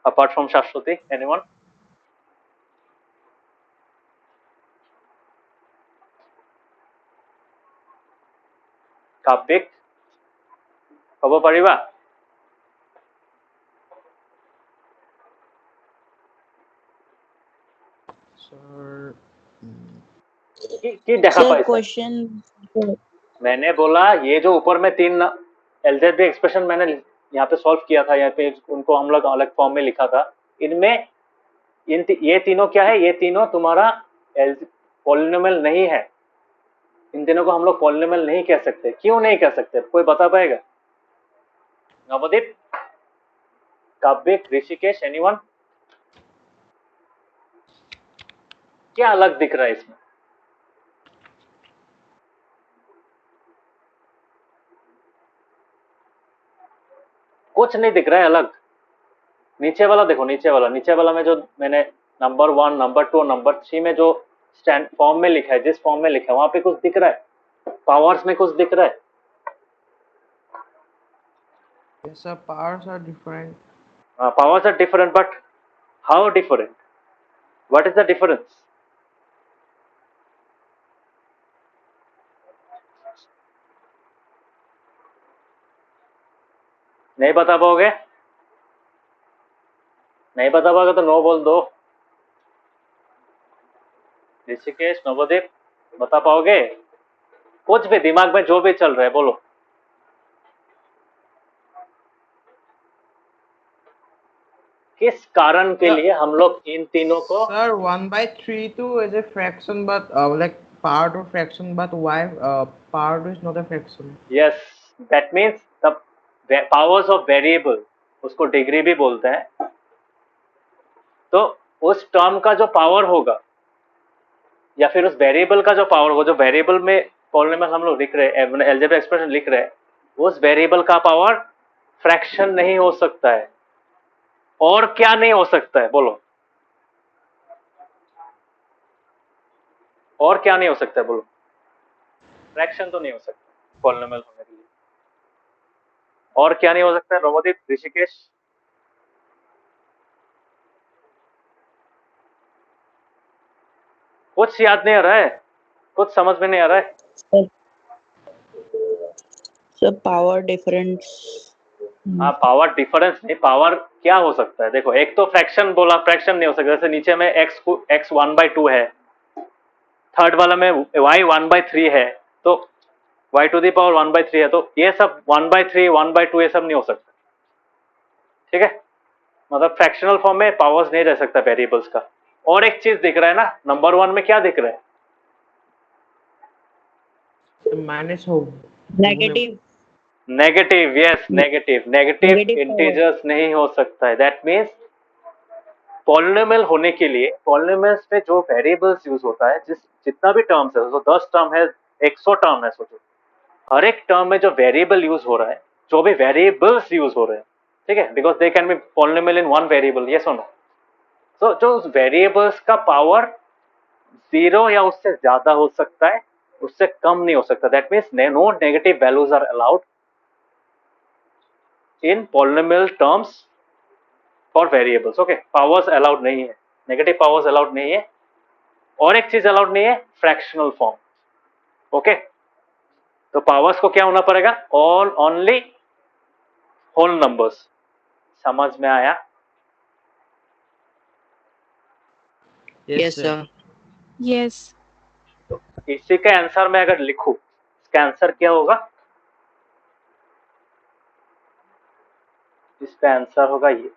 Apart from Shashwati, anyone? Kabbik, কব পাৰিবা? Sir, की देखा sir पाए? Question मैंने बोला ये जो ऊपर में तीन एल्जेब्रिक एक्सप्रेशन मैंने यहाँ पे सॉल्व किया था, यहाँ पे उनको हम लोग अलग फॉर्म में लिखा था, इनमें ये तीनों क्या है? ये तीनों तुम्हारा पॉलिनोमियल नहीं है। इन तीनों को हम लोग पॉलिनोमियल नहीं कह सकते। क्यों नहीं कह सकते? कोई बता पाएगा? नवदीप, काव्यक, ऋषिकेश, एनीवन? क्या अलग दिख रहा है इसमें? कुछ नहीं दिख रहा है अलग। नीचे वाला देखो, नीचे वाला में जो मैंने नंबर 1, नंबर 2 और नंबर 3 में जो स्टैंड फॉर्म में लिखा है, जिस फॉर्म में लिखा है वहां पे कुछ दिख रहा है? पावर्स में कुछ दिख रहा है? yes, sir, powers are different. Powers are different, but how different? What is the difference? नहीं बता पाओगे? नहीं बता पाओगे तो नो बोल दो। ऋषिकेश, नवदीप, बता पाओगे? कुछ भी दिमाग में जो भी चल रहा है बोलो। किस कारण के लिए हम लोग इन तीनों को? Sir, 1/3 too is a fraction, but like part of fraction, but why part is not a fraction? Yes, that means the powers of variable, उसको डिग्री भी बोलते हैं। तो उस टर्म का जो पावर होगा या फिर उस वेरिएबल का जो पावर होगा, जो वेरिएबल में पॉलिनोमियल हम लोग लिख रहे हैं, अलजेब्रिक एक्सप्रेशन लिख रहे हैं, उस वेरिएबल का पावर फ्रैक्शन नहीं हो सकता है। और क्या नहीं हो सकता है बोलो? और क्या नहीं हो सकता है बोलो? फ्रैक्शन तो नहीं हो सकता पॉलिनोमियल होने के लिए। और क्या नहीं हो सकता है? रोमदीप, ऋषिकेश? कुछ याद नहीं आ रहा है? कुछ समझ में नहीं आ रहा है? Sir power difference. हाँ, पावर डिफरेंस नहीं, पावर क्या हो सकता है? देखो, एक तो फ्रैक्शन बोला, फ्रैक्शन नहीं हो सकता। जैसे नीचे में x 1/2 है, थर्ड वाला में y 1/3 है, तो y टू द पावर 1/3 है, तो ये सब 1/3, 1/2 ये सब नहीं हो सकता। ठीक है, मतलब फ्रैक्शनल फॉर्म में पावर्स नहीं रह सकता वेरिएबल्स का। और एक चीज दिख रहा है ना, नंबर 1 में क्या दिख रहा है? Minus हो negative negative. Yes, negative Negative integers नहीं हो सकता है। दैट मीन्स पॉलिनोमियल होने के लिए पॉलिनोमियल्स में जो वेरिएबल्स यूज होता है, जितना भी टर्म्स है, तो 10 टर्म है, 100 टर्म है, सोचो हर एक टर्म में जो वेरिएबल यूज हो रहा है, जो भी वेरिएबल्स यूज हो रहे हैं, ठीक है, because they can be polynomial in one variable, yes और नो। तो जो उस वेरिएबल्स का पावर 0 या उससे ज्यादा हो सकता है, उससे कम नहीं हो सकता। That means no negative values are allowed in polynomial terms for variables. Okay, powers allowed नहीं है, नेगेटिव पावर्स अलाउड नहीं है। और एक चीज अलाउड नहीं है, फ्रैक्शनल फॉर्म। ओके, तो पावर्स को क्या होना पड़ेगा? All only whole numbers. समझ में आया? yes sir. yes, तो इसी का आंसर मैं अगर लिखूं, इसका आंसर क्या होगा? इसका आंसर होगा ये।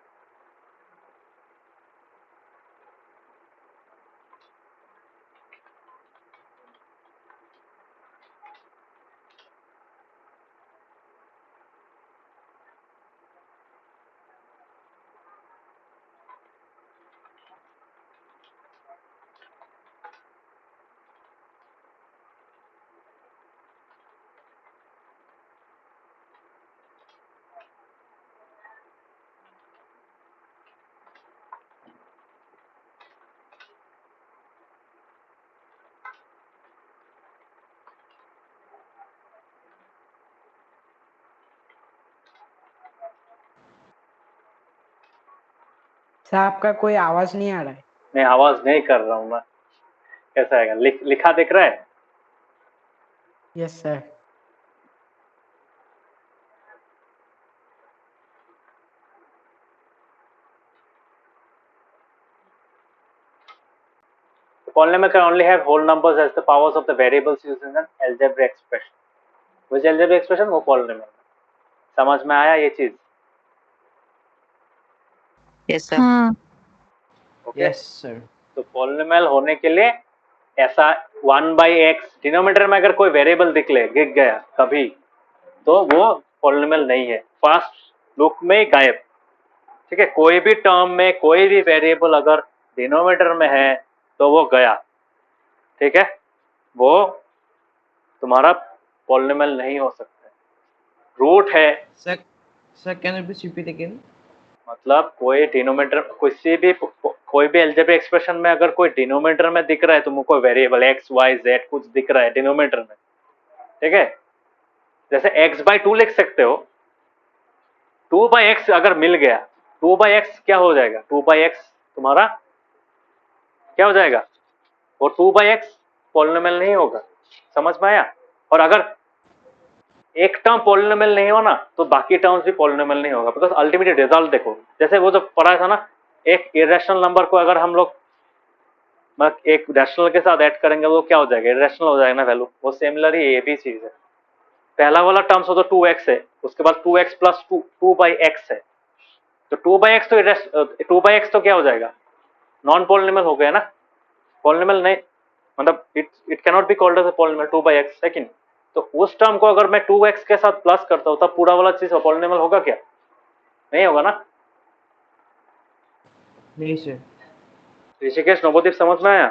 सर आपका कोई आवाज नहीं आ रहा है। मैं आवाज नहीं कर रहा हूँ मैं। कैसा आएगा? लिखा दिख रहा है? Yes sir. Polynomial can only have whole numbers as the powers of the variables used in an algebraic expression. Which algebraic expression? वो polynomial। समझ में आया ये चीज? Yes sir. हाँ ओके। Yes sir. तो polynomial होने के लिए ऐसा 1/x डिनोमिनेटर में अगर कोई वेरिएबल दिख गया कभी, तो वो polynomial नहीं है, फर्स्ट लुक में ही गायब। ठीक है, कोई भी टर्म में कोई भी वेरिएबल अगर डिनोमिनेटर में है तो वो गया। ठीक है, वो तुम्हारा पॉलिनोमियल नहीं हो सकता। रूट है, sir can you please repeat again? मतलब कोई डिनोमिनेटर कोई भी अलजेब्रिक एक्सप्रेशन में अगर कोई डिनोमिनेटर में दिख रहा है, तुमको कोई वेरिएबल x y z कुछ दिख रहा है डिनोमिनेटर में, ठीक है, जैसे x/2 लिख सकते हो। 2/x अगर मिल गया, 2/x क्या हो जाएगा? 2/x तुम्हारा क्या हो जाएगा? और 2/x पॉलिनोमियल नहीं होगा। समझ में आया? और अगर एक टर्म पॉलिनोमियल नहीं हो ना, तो बाकी टर्म्स भी पॉलिनोमियल नहीं होगा, बिकॉज अल्टीमेट रिजल्ट देखो, जैसे वो जो पढ़ा था ना, एक इरेशनल नंबर को अगर हम लोग एक रैशनल के साथ ऐड करेंगे वो क्या हो जाएगा? इरेशनल हो जाएगा ना वैल्यू। वो सिमिलर ही ये भी चीज है। पहला वाला टर्म्स हो तो 2x है, उसके बाद 2x प्लस 2/x है, तो 2/x तो क्या हो जाएगा? नॉन पॉलिनोमियल हो गया ना। पॉलिनोमियल नहीं, मतलब it cannot be called as a polynomial 2/x है कि नहीं? तो उस टर्म को अगर मैं 2x के साथ प्लस करता हूं तब पूरा वाला चीज पॉलिनोमियल होगा क्या? नहीं होगा ना। नहीं सर। ऋषिकेश, नवोदीप, समझ में आया?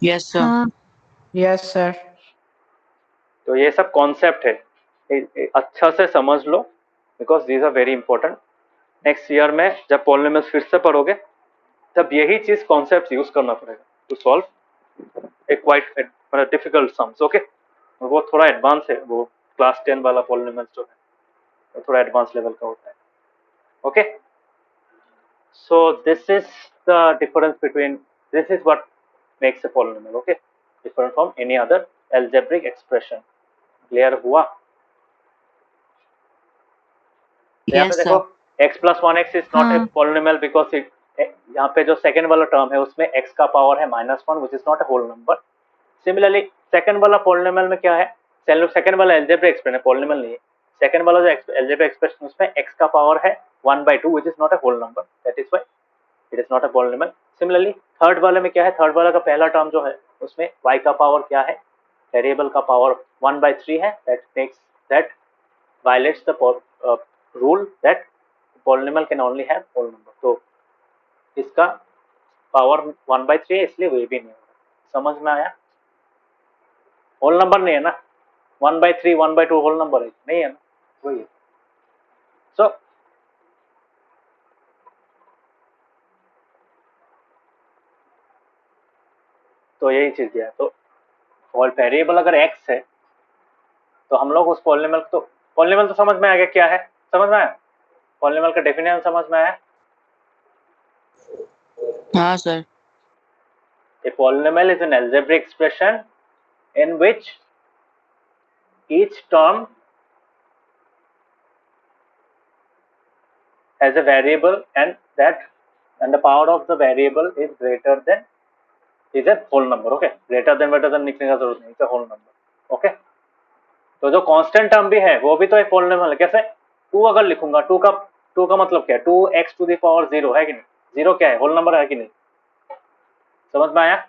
Yes sir. हाँ यस सर। तो ये सब कॉन्सेप्ट है, अच्छा से समझ लो, because these are very important. Next year में जब पॉलिनोमियल्स फिर से पढ़ोगे तब यही चीज कॉन्सेप्ट यूज करना पड़ेगा to solve a quite difficult sums. Okay, वो थोड़ा एडवांस है, वो क्लास 10 वाला पॉलिनोमियल्स जो है वो थोड़ा एडवांस लेवल का होता है। Okay, so this is the difference between, this is what makes a polynomial. Okay, different from any other algebraic expression. Clear हुआ? यहाँ पे यस देखो sir. x plus 1x is not ए हाँ पॉलिनोमियल बिकॉज इट, यहाँ पे जो second वाला term है उसमें x का पावर है -1 which is not a whole number. Similarly second वाला पॉलिनोमियल में क्या है? सेकंड वाला अलजेब्रिक एक्सप्रेशन है, पॉलिनोमियल नहीं है। सेकंड वाला जो अलजेब्रिक एक्सप्रेशन उसमें x का पावर है 1/2 which is not a whole number, that is why it is not a polynomial. Similarly third वाले में क्या है? थर्ड वाला का पहला टर्म जो है उसमें y का पावर क्या है? वेरिएबल का पावर 1/3 है, that makes that violates the rule that polynomial can only have whole number। तो इसका पावर 1/3 है, इसलिए वो भी नहीं होगा। समझ में आया? होल नंबर नहीं है ना, 1/3 1/2 होल नंबर है नहीं है ना, वही है। सो तो यही चीज है। तो वेरिएबल अगर x है तो हम लोग उस पॉलिनोमियल तो, पॉलिनोमियल तो समझ में आ गया क्या है? समझ में आया? पॉलिनोमियल का डेफिनेशन समझ में आया? हाँ sir. A polynomial is an algebraic expression in which each term has a variable and the power of the variable is greater than, is a whole number। okay, greater than लिखने का जरूरत नहीं, it's a whole number। okay, तो जो constant term भी है वो भी तो एक पॉलिनोमियल है। कैसे? 2 अगर लिखूंगा, 2 का मतलब क्या है, 2x टू द पावर 0 है कि नहीं, 0 क्या है, होल नंबर है कि नहीं, समझ में आया?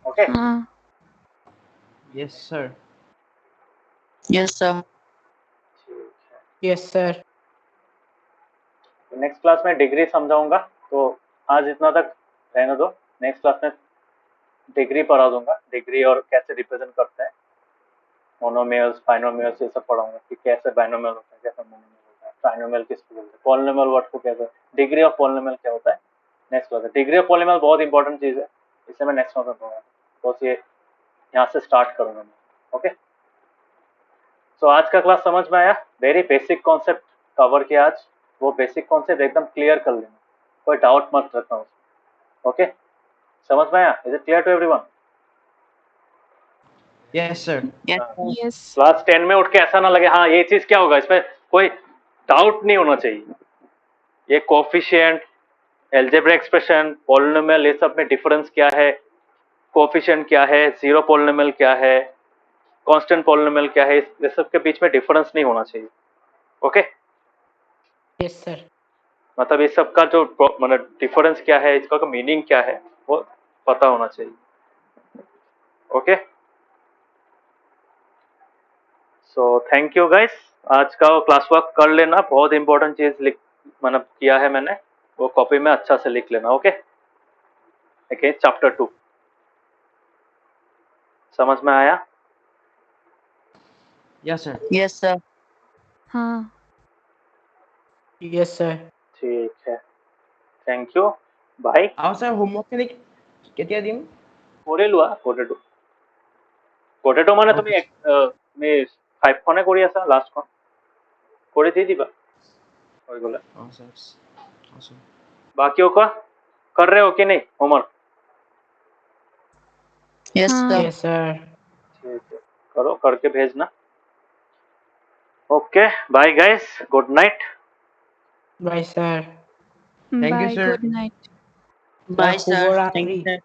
ओके हाँ Yes, sir. Yes sir. ठीक है, यस सर। नेक्स्ट क्लास में डिग्री समझाऊंगा, तो आज इतना तक रहने दो, नेक्स्ट क्लास में डिग्री पढ़ा दूंगा, डिग्री और कैसे रिप्रेजेंट करते हैं, मोनोमियल्स बाइनोमियल्स ये सब पढ़ाऊंगा कि कैसे बाइनोमियल होता है, कैसे मोनोमियल होता है, ट्राइनोमियल किसको बोलते हैं, पॉलिनोमियल वर्ड को कहते हैं, डिग्री ऑफ पॉलिनोमियल क्या होता है, नेक्स्ट क्लास में। डिग्री ऑफ पॉलिनोमियल बहुत इंपॉर्टेंट चीज है, इसे मैं नेक्स्ट क्लास में पढ़ाऊंगा, बस ये यहाँ से स्टार्ट करूंगा मैं। ओके, सो आज का क्लास समझ में आया, वेरी बेसिक कॉन्सेप्ट कवर किया आज, वो बेसिक कॉन्सेप्ट एकदम क्लियर कर लेना, कोई डाउट मत रखना उसमें। ओके, समझ में आया? Is it clear to everyone? Yes, sir. Yes हाँ। सर। यस क्लास 10 में उठ के ऐसा ना लगे हाँ ये चीज क्या होगा, इसमें कोई डाउट नहीं होना चाहिए। ये कोफिशिएंट, एल्जेब्रिक एक्सप्रेशन, पॉलिनोमियल, ये सब में डिफरेंस क्या है, कोफिशिएंट क्या है, जीरो पॉलिनोमियल क्या है, कांस्टेंट पॉलिनोमियल क्या है, इस सब के बीच में डिफरेंस नहीं होना चाहिए। Okay, yes sir. मतलब इस सब का जो मतलब डिफरेंस क्या है, इसका मीनिंग क्या है, वो पता होना चाहिए। Okay, so thank you guys, आज का वो क्लास वर्क कर लेना, बहुत इंपॉर्टेंट चीज लिख मतलब किया है मैंने, वो कॉपी में अच्छा से लिख लेना। ओके, ओके, चैप्टर 2 समझ में आया? Yes, sir. Yes sir. हाँ यस सर। ठीक है, thank you, bye. Sir, homework খিনি কেতিয়া দিম? কৰি লোৱা গোটেটো মানে তুমি Okay. তুমি 5 খনে কৰি আছা, লাষ্টখন কৰি দি দিবা হৈ গলে। Sir. Awesome. बाकियों का कर रहे हो कि नहीं होमवर्क? यस हाँ सर। Yes sir. ठीक है, करो, करके भेजना। Okay, bye guys, good night. Bye sir. Thank you, bye sir. Good night bye sir. Thank शुभरात्रि। You sir.